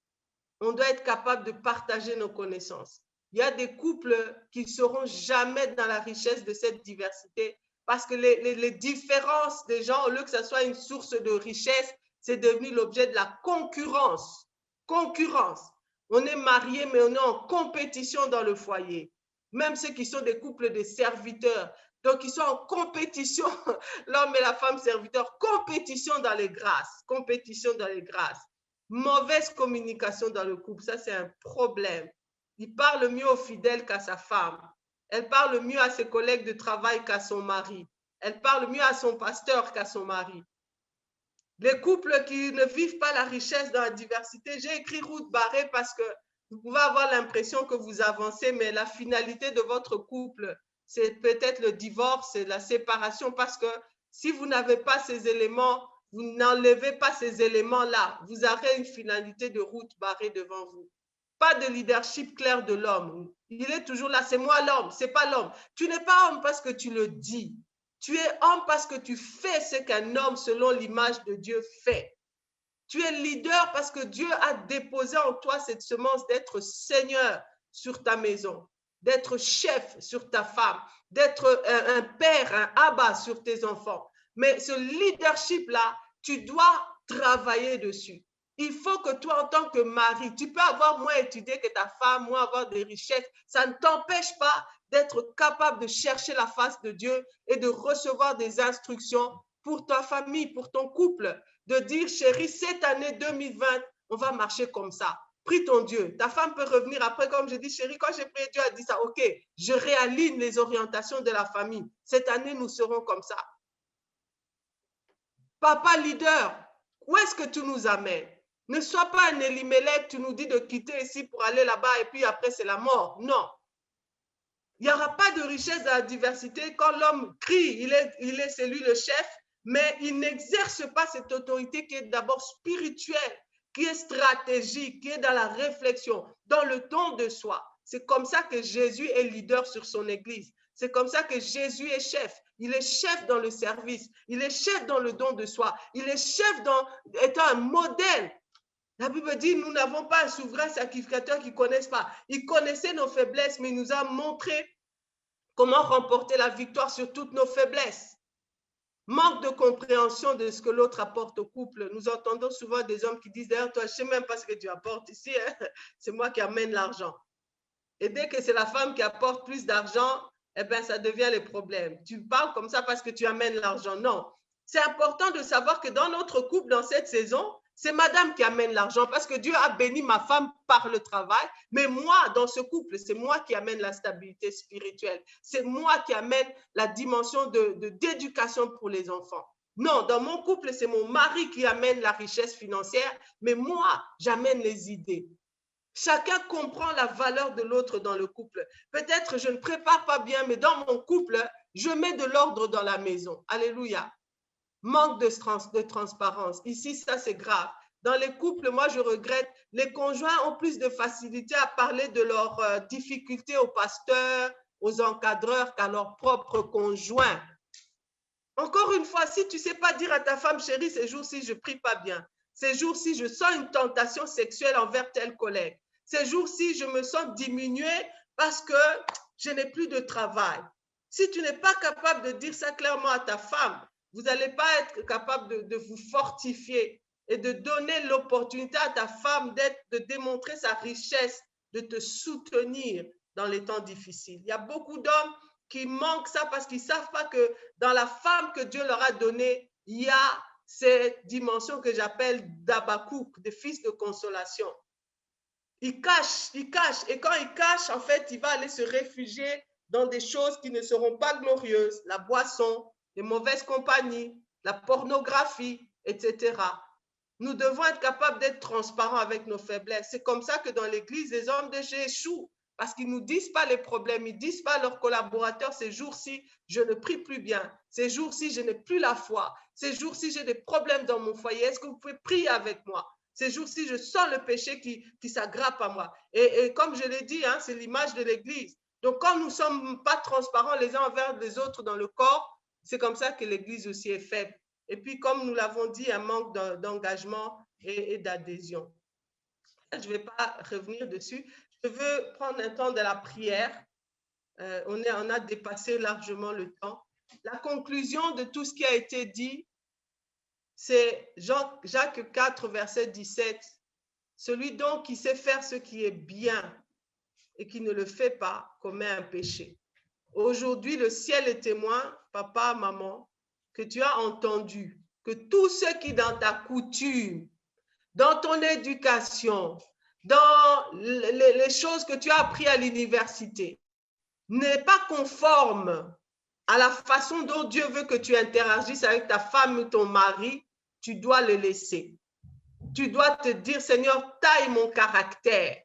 On doit être capable de partager nos connaissances. Il y a des couples qui ne seront jamais dans la richesse de cette diversité parce que les différences des gens, au lieu que ce soit une source de richesse, c'est devenu l'objet de la concurrence. Concurrence. On est mariés, mais on est en compétition dans le foyer. Même ceux qui sont des couples de serviteurs. Donc, ils sont en compétition, l'homme et la femme serviteurs, compétition dans les grâces. Compétition dans les grâces. Mauvaise communication dans le couple, ça c'est un problème. Il parle mieux aux fidèles qu'à sa femme. Elle parle mieux à ses collègues de travail qu'à son mari. Elle parle mieux à son pasteur qu'à son mari. Les couples qui ne vivent pas la richesse dans la diversité, j'ai écrit route barrée parce que vous pouvez avoir l'impression que vous avancez, mais la finalité de votre couple, c'est peut-être le divorce, c'est la séparation, parce que si vous n'avez pas ces éléments, vous n'enlevez pas ces éléments-là, vous aurez une finalité de route barrée devant vous. Pas de leadership clair de l'homme. Il est toujours là, c'est moi l'homme, c'est pas l'homme. Tu n'es pas homme parce que tu le dis. Tu es homme parce que tu fais ce qu'un homme selon l'image de Dieu fait. Tu es leader parce que Dieu a déposé en toi cette semence d'être Seigneur sur ta maison, d'être chef sur ta femme, d'être un père, un abba sur tes enfants. Mais ce leadership-là, tu dois travailler dessus. Il faut que toi, en tant que mari, tu peux avoir moins étudié que ta femme, moins avoir des richesses. Ça ne t'empêche pas d'être capable de chercher la face de Dieu et de recevoir des instructions pour ta famille, pour ton couple. De dire, chérie, cette année 2020, on va marcher comme ça. Prie ton Dieu. Ta femme peut revenir après, comme je dis, chérie, quand j'ai prié, Dieu a dit ça. OK, je réaligne les orientations de la famille. Cette année, nous serons comme ça. Papa leader, où est-ce que tu nous amènes? Ne sois pas un Elimelech, tu nous dis de quitter ici pour aller là-bas et puis après c'est la mort. Non. Il n'y aura pas de richesse dans la diversité quand l'homme crie, c'est lui le chef, mais il n'exerce pas cette autorité qui est d'abord spirituelle, qui est stratégique, qui est dans la réflexion, dans le don de soi. C'est comme ça que Jésus est leader sur son Église. C'est comme ça que Jésus est chef. Il est chef dans le service. Il est chef dans le don de soi. Il est chef dans étant un modèle. La Bible dit, nous n'avons pas un souverain sacrificateur qui ne connaisse pas. Il connaissait nos faiblesses, mais il nous a montré comment remporter la victoire sur toutes nos faiblesses. Manque de compréhension de ce que l'autre apporte au couple. Nous entendons souvent des hommes qui disent, d'ailleurs, toi, je ne sais même pas ce que tu apportes ici, hein? C'est moi qui amène l'argent. Et dès que c'est la femme qui apporte plus d'argent, eh bien, ça devient le problème. Tu parles comme ça parce que tu amènes l'argent. Non. C'est important de savoir que dans notre couple, dans cette saison, c'est madame qui amène l'argent parce que Dieu a béni ma femme par le travail. Mais moi, dans ce couple, c'est moi qui amène la stabilité spirituelle. C'est moi qui amène la dimension d'éducation pour les enfants. Non, dans mon couple, c'est mon mari qui amène la richesse financière, mais moi, j'amène les idées. Chacun comprend la valeur de l'autre dans le couple. Peut-être je ne prépare pas bien, mais dans mon couple, je mets de l'ordre dans la maison. Alléluia. Manque de transparence. Ici, ça, c'est grave. Dans les couples, moi, je regrette, les conjoints ont plus de facilité à parler de leurs difficultés aux pasteurs, aux encadreurs qu'à leurs propres conjoints. Encore une fois, si tu ne sais pas dire à ta femme, chérie, ces jours-ci, je ne prie pas bien. Ces jours-ci, je sens une tentation sexuelle envers tel collègue. Ces jours-ci, je me sens diminuée parce que je n'ai plus de travail. Si tu n'es pas capable de dire ça clairement à ta femme, vous n'allez pas être capable de vous fortifier et de donner l'opportunité à ta femme de démontrer sa richesse, de te soutenir dans les temps difficiles. Il y a beaucoup d'hommes qui manquent ça parce qu'ils ne savent pas que dans la femme que Dieu leur a donnée, il y a cette dimension que j'appelle d'Abakouk, de fils de consolation. Il cache. Et quand il cache, en fait, il va aller se réfugier dans des choses qui ne seront pas glorieuses, la boisson, les mauvaises compagnies, la pornographie, etc. Nous devons être capables d'être transparents avec nos faiblesses. C'est comme ça que dans l'Église, les hommes de Dieu échouent parce qu'ils ne nous disent pas les problèmes, ils ne disent pas à leurs collaborateurs, ces jours-ci, je ne prie plus bien, ces jours-ci, je n'ai plus la foi, ces jours-ci, j'ai des problèmes dans mon foyer, est-ce que vous pouvez prier avec moi? Ces jours-ci, je sens le péché qui s'aggrappe à moi. Et comme je l'ai dit, hein, c'est l'image de l'Église. Donc, quand nous ne sommes pas transparents les uns envers les autres dans le corps, c'est comme ça que l'Église aussi est faible. Et puis, comme nous l'avons dit, un manque d'engagement et d'adhésion. Je ne vais pas revenir dessus. Je veux prendre un temps de la prière. On a dépassé largement le temps. La conclusion de tout ce qui a été dit, c'est Jacques 4, verset 17. Celui donc qui sait faire ce qui est bien et qui ne le fait pas commet un péché. Aujourd'hui, le ciel est témoin, papa, maman, que tu as entendu que tous ceux qui dans ta coutume, dans ton éducation, dans les choses que tu as appris à l'université, n'est pas conforme à la façon dont Dieu veut que tu interagisses avec ta femme ou ton mari, tu dois le laisser. Tu dois te dire, Seigneur, taille mon caractère.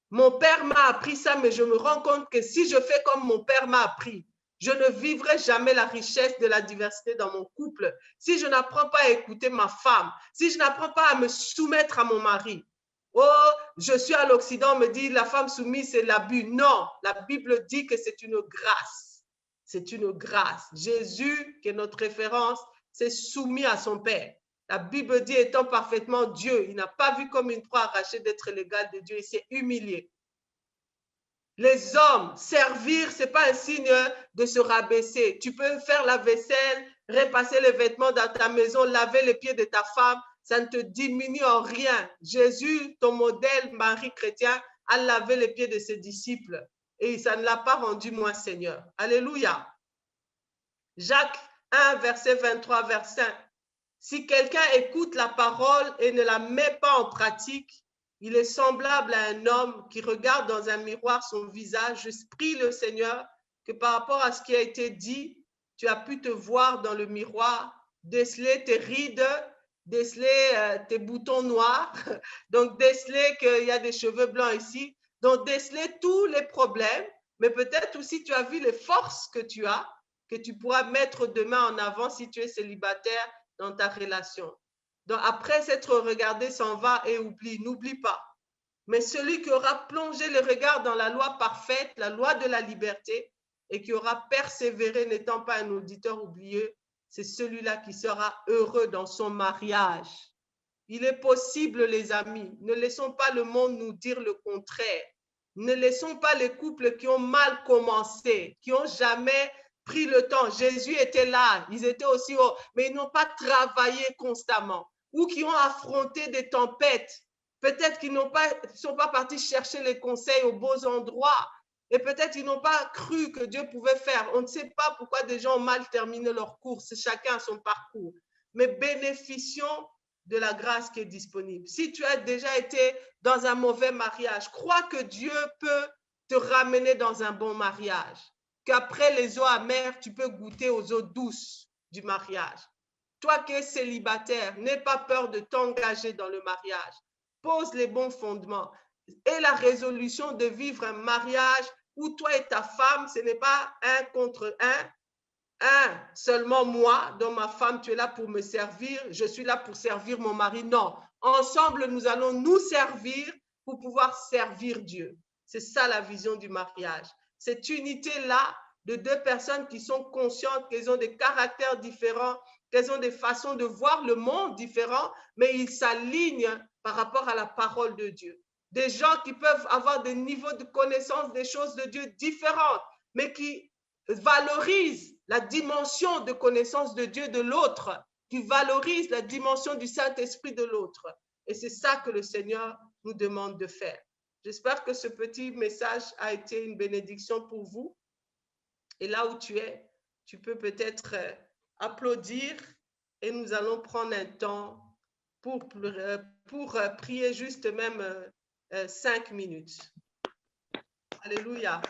Mon père m'a appris ça, mais je me rends compte que si je fais comme mon père m'a appris, je ne vivrai jamais la richesse de la diversité dans mon couple. Si je n'apprends pas à écouter ma femme, si je n'apprends pas à me soumettre à mon mari, oh, je suis à l'Occident, on me dit la femme soumise, c'est l'abus. Non, la Bible dit que c'est une grâce. C'est une grâce. Jésus, qui est notre référence, s'est soumis à son Père. La Bible dit, étant parfaitement Dieu, il n'a pas vu comme une proie arrachée d'être l'égal de Dieu, il s'est humilié. Les hommes, servir, ce n'est pas un signe de se rabaisser. Tu peux faire la vaisselle, repasser les vêtements dans ta maison, laver les pieds de ta femme, ça ne te diminue en rien. Jésus, ton modèle, Marie chrétien, a lavé les pieds de ses disciples et ça ne l'a pas rendu moins Seigneur. Alléluia. Jacques 1, verset 23, verset 5. Si quelqu'un écoute la parole et ne la met pas en pratique, il est semblable à un homme qui regarde dans un miroir son visage. Je prie le Seigneur que par rapport à ce qui a été dit, tu as pu te voir dans le miroir, déceler tes rides, déceler tes boutons noirs, donc déceler qu'il y a des cheveux blancs ici, donc déceler tous les problèmes, mais peut-être aussi tu as vu les forces que tu as, que tu pourras mettre demain en avant si tu es célibataire dans ta relation. Donc, après s'être regardé, s'en va et oublie. N'oublie pas. Mais celui qui aura plongé le regard dans la loi parfaite, la loi de la liberté, et qui aura persévéré n'étant pas un auditeur oublieux, c'est celui-là qui sera heureux dans son mariage. Il est possible, les amis, ne laissons pas le monde nous dire le contraire. Ne laissons pas les couples qui ont mal commencé, qui n'ont jamais pris le temps. Jésus était là, ils étaient aussi hauts, mais ils n'ont pas travaillé constamment, ou qui ont affronté des tempêtes. Peut-être qu'ils ne sont pas partis chercher les conseils aux beaux endroits. Et peut-être ils n'ont pas cru que Dieu pouvait faire. On ne sait pas pourquoi des gens ont mal terminé leur course. Chacun a son parcours. Mais bénéficions de la grâce qui est disponible. Si tu as déjà été dans un mauvais mariage, crois que Dieu peut te ramener dans un bon mariage. Qu'après les eaux amères, tu peux goûter aux eaux douces du mariage. Toi qui es célibataire, n'aie pas peur de t'engager dans le mariage. Pose les bons fondements. Et la résolution de vivre un mariage où toi et ta femme, ce n'est pas un contre un, seulement moi, dont ma femme, tu es là pour me servir, je suis là pour servir mon mari. Non, ensemble, nous allons nous servir pour pouvoir servir Dieu. C'est ça la vision du mariage. Cette unité-là de deux personnes qui sont conscientes qu'elles ont des caractères différents, qu'elles ont des façons de voir le monde différents, mais ils s'alignent par rapport à la parole de Dieu. Des gens qui peuvent avoir des niveaux de connaissance des choses de Dieu différentes, mais qui valorisent la dimension de connaissance de Dieu de l'autre, qui valorisent la dimension du Saint-Esprit de l'autre. Et c'est ça que le Seigneur nous demande de faire. J'espère que ce petit message a été une bénédiction pour vous. Et là où tu es, tu peux peut-être applaudir et nous allons prendre un temps pour prier juste même 5 minutes. Alléluia.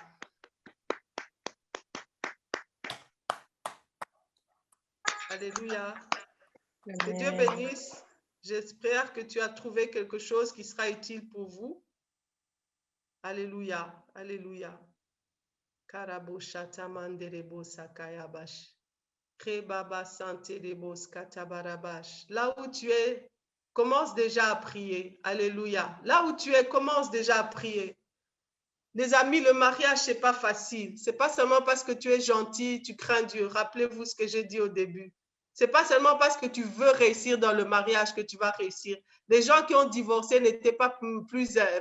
Alléluia. Que Dieu bénisse. J'espère que tu as trouvé quelque chose qui sera utile pour vous. Alléluia. Alléluia. Là où tu es, commence déjà à prier. Alléluia. Là où tu es, commence déjà à prier. Les amis, le mariage, ce n'est pas facile. Ce n'est pas seulement parce que tu es gentil, tu crains Dieu. Rappelez-vous ce que j'ai dit au début. Ce n'est pas seulement parce que tu veux réussir dans le mariage que tu vas réussir. Les gens qui ont divorcé n'étaient pas plus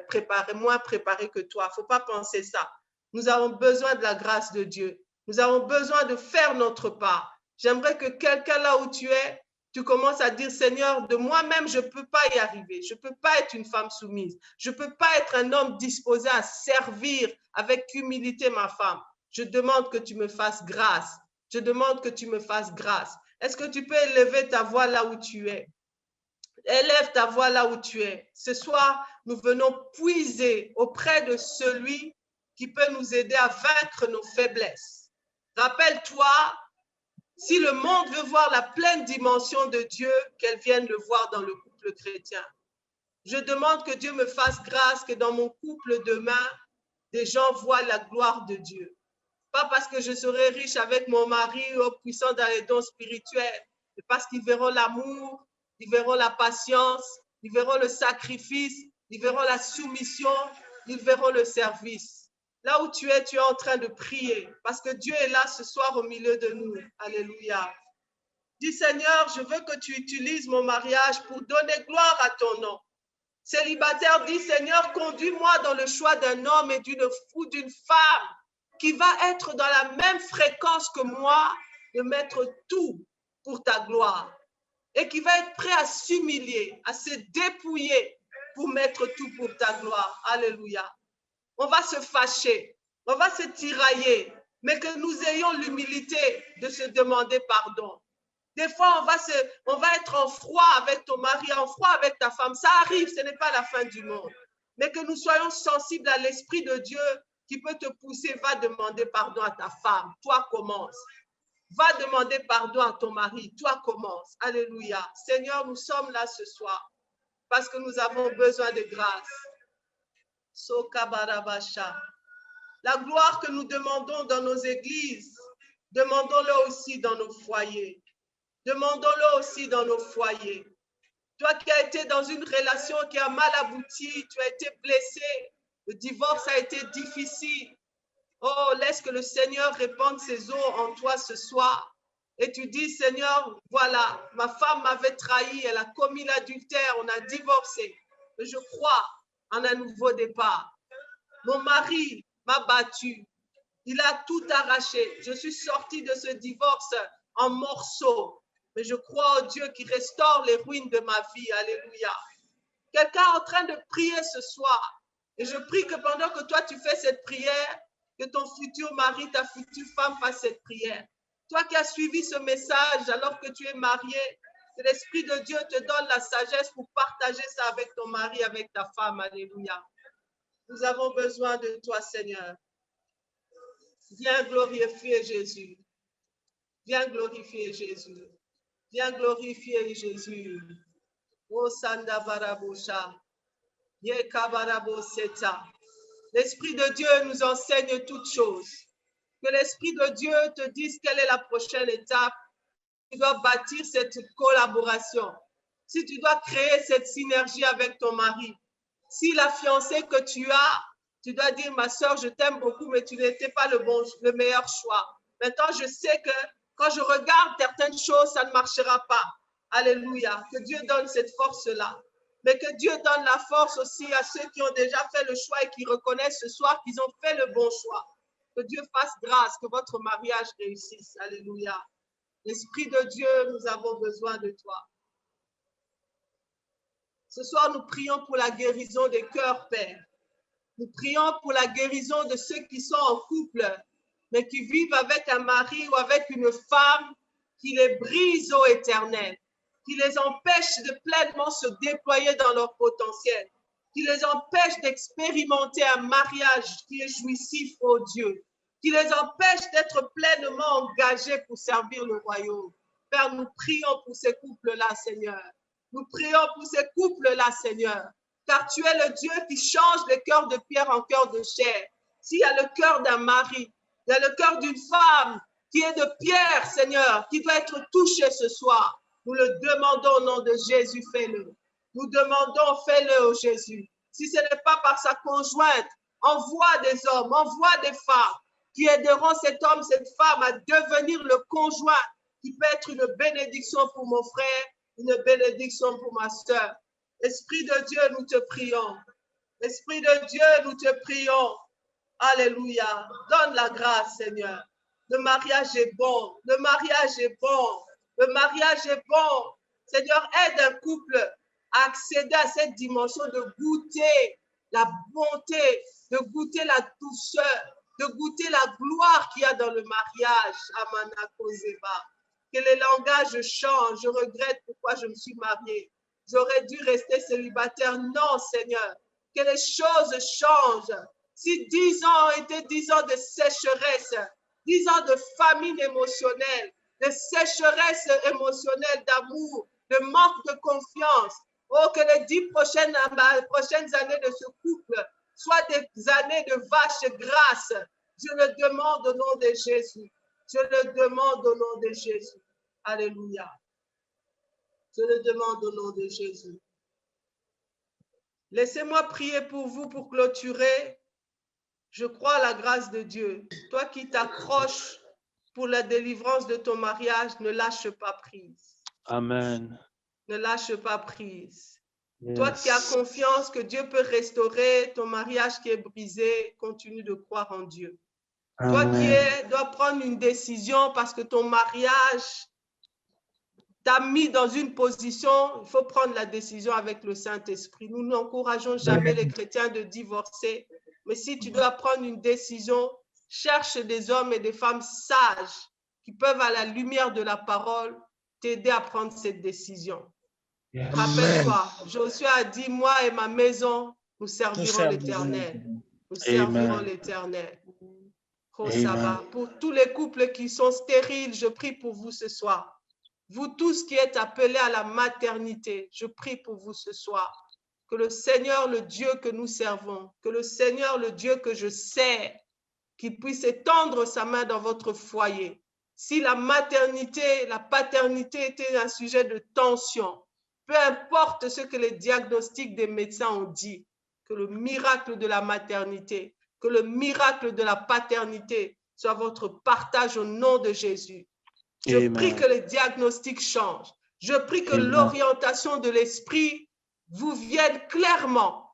préparés, moins préparés que toi. Il ne faut pas penser ça. Nous avons besoin de la grâce de Dieu. Nous avons besoin de faire notre part. J'aimerais que quelqu'un là où tu es, tu commences à dire, Seigneur, de moi-même, je ne peux pas y arriver. Je ne peux pas être une femme soumise. Je ne peux pas être un homme disposé à servir avec humilité ma femme. Je demande que tu me fasses grâce. Je demande que tu me fasses grâce. Est-ce que tu peux élever ta voix là où tu es? Élève ta voix là où tu es. Ce soir, nous venons puiser auprès de celui qui peut nous aider à vaincre nos faiblesses. Rappelle-toi, si le monde veut voir la pleine dimension de Dieu, qu'elle vienne le voir dans le couple chrétien. Je demande que Dieu me fasse grâce, que dans mon couple demain, des gens voient la gloire de Dieu. Pas parce que je serai riche avec mon mari ou puissant dans les dons spirituels, mais parce qu'ils verront l'amour, ils verront la patience, ils verront le sacrifice, ils verront la soumission, ils verront le service. Là où tu es en train de prier parce que Dieu est là ce soir au milieu de nous. Alléluia. Dis Seigneur, je veux que tu utilises mon mariage pour donner gloire à ton nom. Célibataire, dis Seigneur, conduis-moi dans le choix d'un homme et d'une femme qui va être dans la même fréquence que moi, de mettre tout pour ta gloire et qui va être prêt à s'humilier, à se dépouiller pour mettre tout pour ta gloire. Alléluia. On va se fâcher, on va se tirailler, mais que nous ayons l'humilité de se demander pardon. Des fois, on va être en froid avec ton mari, en froid avec ta femme. Ça arrive, ce n'est pas la fin du monde. Mais que nous soyons sensibles à l'Esprit de Dieu qui peut te pousser. Va demander pardon à ta femme. Toi, commence. Va demander pardon à ton mari. Toi, commence. Alléluia. Seigneur, nous sommes là ce soir parce que nous avons besoin de grâce. La gloire que nous demandons dans nos églises, Demandons-le aussi dans nos foyers. Demandons-le aussi dans nos foyers. Toi qui as été dans une relation qui a mal abouti, tu as été blessé, le divorce a été difficile. Oh, laisse que le Seigneur répande ses eaux en toi ce soir. Et tu dis, Seigneur, voilà, ma femme m'avait trahi, elle a commis l'adultère, on a divorcé. Mais je crois en un nouveau départ. Mon mari m'a battu. Il a tout arraché. Je suis sortie de ce divorce en morceaux. Mais je crois au Dieu qui restaure les ruines de ma vie. Alléluia. Quelqu'un est en train de prier ce soir. Et je prie que pendant que toi, tu fais cette prière, que ton futur mari, ta future femme fasse cette prière. Toi qui as suivi ce message alors que tu es marié, que l'Esprit de Dieu te donne la sagesse pour partager ça avec ton mari, avec ta femme. Alléluia. Nous avons besoin de toi, Seigneur. Viens glorifier Jésus. Viens glorifier Jésus. Viens glorifier Jésus. Oh Sanda Barabosha. L'Esprit de Dieu nous enseigne toutes choses. Que l'Esprit de Dieu te dise quelle est la prochaine étape. Tu dois bâtir cette collaboration. Si tu dois créer cette synergie avec ton mari. Si la fiancée que tu as, tu dois dire, ma soeur, je t'aime beaucoup, mais tu n'étais pas le meilleur choix. Maintenant, je sais que quand je regarde certaines choses, ça ne marchera pas. Alléluia. Que Dieu donne cette force-là. Mais que Dieu donne la force aussi à ceux qui ont déjà fait le choix et qui reconnaissent ce soir qu'ils ont fait le bon choix. Que Dieu fasse grâce, que votre mariage réussisse. Alléluia. L'Esprit de Dieu, nous avons besoin de toi. Ce soir, nous prions pour la guérison des cœurs, Père. Nous prions pour la guérison de ceux qui sont en couple, mais qui vivent avec un mari ou avec une femme qui les brise au éternel, qui les empêche de pleinement se déployer dans leur potentiel, qui les empêche d'expérimenter un mariage qui est jouissif, ô Dieu, qui les empêche d'être pleinement engagés pour servir le royaume. Père, nous prions pour ces couples-là, Seigneur. Nous prions pour ces couples-là, Seigneur. Car tu es le Dieu qui change les cœurs de pierre en cœur de chair. S'il y a le cœur d'un mari, il y a le cœur d'une femme qui est de pierre, Seigneur, qui doit être touché ce soir. Nous le demandons au nom de Jésus, fais-le. Nous demandons, fais-le, ô Jésus. Si ce n'est pas par sa conjointe, envoie des hommes, envoie des femmes qui aideront cet homme, cette femme à devenir le conjoint qui peut être une bénédiction pour mon frère, une bénédiction pour ma soeur. Esprit de Dieu, nous te prions. Esprit de Dieu, nous te prions. Alléluia. Donne la grâce, Seigneur. Le mariage est bon. Le mariage est bon. Le mariage est bon. Seigneur, aide un couple à accéder à cette dimension de goûter la bonté, de goûter la douceur, de goûter la gloire qu'il y a dans le mariage. Amana Kozeba. Que les langages changent. Je regrette pourquoi je me suis mariée. J'aurais dû rester célibataire. Non, Seigneur. Que les choses changent. Si 10 ans ont été 10 ans de sécheresse, 10 ans de famine émotionnelle, de sécheresse émotionnelle, d'amour, de manque de confiance, oh, que les 10 prochaines années de ce couple soient des années de vache grasse. Je le demande au nom de Jésus. Je le demande au nom de Jésus. Alléluia. Je le demande au nom de Jésus. Laissez-moi prier pour vous pour clôturer. Je crois à la grâce de Dieu. Toi qui t'accroches pour la délivrance de ton mariage, ne lâche pas prise. Amen. Ne lâche pas prise. Yes. Toi qui as confiance que Dieu peut restaurer ton mariage qui est brisé, continue de croire en Dieu. Amen. Toi qui dois prendre une décision parce que ton mariage t'a mis dans une position, il faut prendre la décision avec le Saint-Esprit. Nous n'encourageons jamais les chrétiens de divorcer, mais si tu dois prendre une décision, cherche des hommes et des femmes sages qui peuvent, à la lumière de la parole, t'aider à prendre cette décision. Rappelle-toi, Josué a dit, moi et ma maison, nous servirons l'Éternel. Nous servirons l'Éternel. Oh, ça va. Pour tous les couples qui sont stériles, je prie pour vous ce soir. Vous tous qui êtes appelés à la maternité, je prie pour vous ce soir. Que le Seigneur, le Dieu que nous servons, que le Seigneur, le Dieu que je sers, qu'il puisse étendre sa main dans votre foyer si la maternité, la paternité était un sujet de tension, peu importe ce que les diagnostics des médecins ont dit, que le miracle de la maternité, que le miracle de la paternité soit votre partage au nom de Jésus. Je prie que les diagnostics changent. Je prie que l'orientation de l'esprit vous vienne clairement.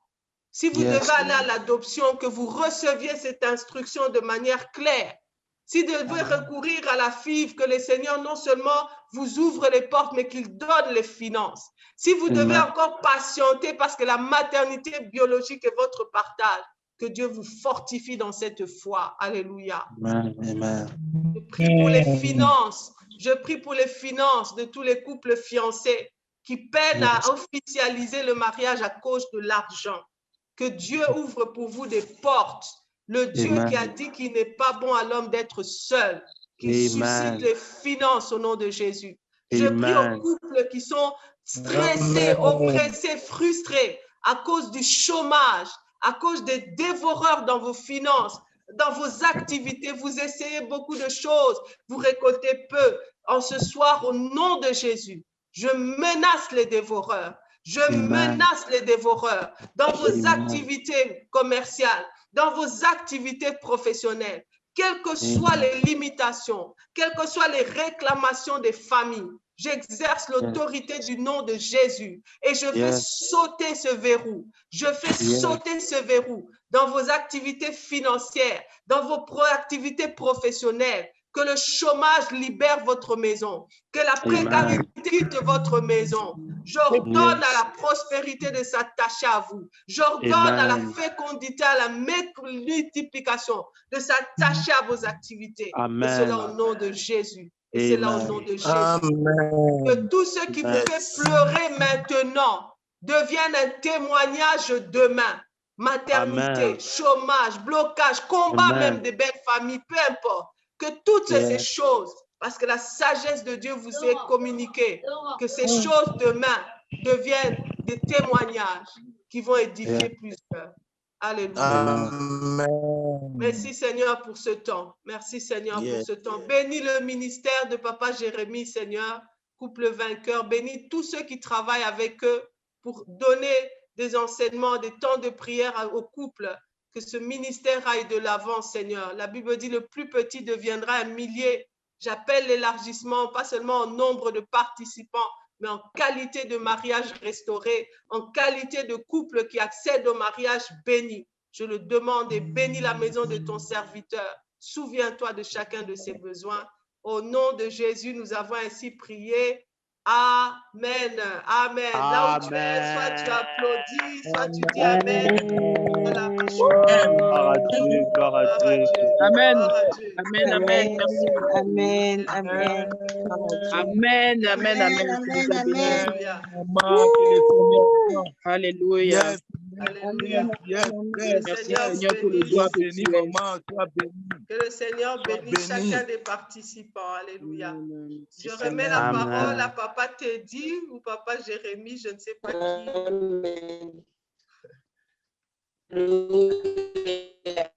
Si vous devez aller à l'adoption, que vous receviez cette instruction de manière claire. Si vous devez recourir à la FIV, que le Seigneur non seulement vous ouvre les portes, mais qu'il donne les finances. Si vous devez encore patienter parce que la maternité biologique est votre partage, que Dieu vous fortifie dans cette foi. Alléluia. Amen. Je prie pour les finances. Je prie pour les finances de tous les couples fiancés qui peinent à officialiser le mariage à cause de l'argent. Que Dieu ouvre pour vous des portes. Le Dieu qui a dit qu'il n'est pas bon à l'homme d'être seul, qui suscite les finances au nom de Jésus. Je prie aux couples qui sont stressés, oppressés, frustrés à cause du chômage, à cause des dévoreurs dans vos finances, dans vos activités. Vous essayez beaucoup de choses, vous récoltez peu. En ce soir, au nom de Jésus, je menace les dévoreurs. Je menace les dévoreurs dans vos activités commerciales, dans vos activités professionnelles, quelles que soient les limitations, quelles que soient les réclamations des familles. J'exerce l'autorité du nom de Jésus et je fais sauter ce verrou. Je fais sauter ce verrou dans vos activités financières, dans vos activités professionnelles. Que le chômage libère votre maison, que la précarité quitte votre maison. J'ordonne à la prospérité de s'attacher à vous. J'ordonne à la fécondité, à la multiplication de s'attacher à vos activités. Et cela au nom de Jésus. Et cela au nom de Jésus. Amen. Que tout ce qui vous fait pleurer maintenant devienne un témoignage demain. Maternité, chômage, blocage, combat même des belles familles, peu importe. Que toutes ces choses, parce que la sagesse de Dieu vous est communiquée, que ces choses demain deviennent des témoignages qui vont édifier plusieurs. Alléluia. Amen. Merci Seigneur pour ce temps. Merci Seigneur pour ce temps. Bénis le ministère de Papa Jérémie, Seigneur, couple vainqueur. Bénis tous ceux qui travaillent avec eux pour donner des enseignements, des temps de prière aux couples. Que ce ministère aille de l'avant, Seigneur. La Bible dit le plus petit deviendra un millier. J'appelle l'élargissement, pas seulement en nombre de participants, mais en qualité de mariage restauré, en qualité de couple qui accède au mariage béni. Je le demande et bénis la maison de ton serviteur. Souviens-toi de chacun de ses besoins. Au nom de Jésus, nous avons ainsi prié. Amen. Amen. Là où tu es, soit tu applaudis, soit tu dis Amen. Gloire à Dieu. Amen. Amen. Amen. Merci. Amen. Amen. Amen. Amen. Amen. Alléluia. Alléluia. Merci Seigneur pour le doigt béni. Que le Seigneur bénisse chacun des participants. Alléluia. Je remets la parole à Papa Teddy ou Papa Jérémie, je ne sais pas qui. Amen.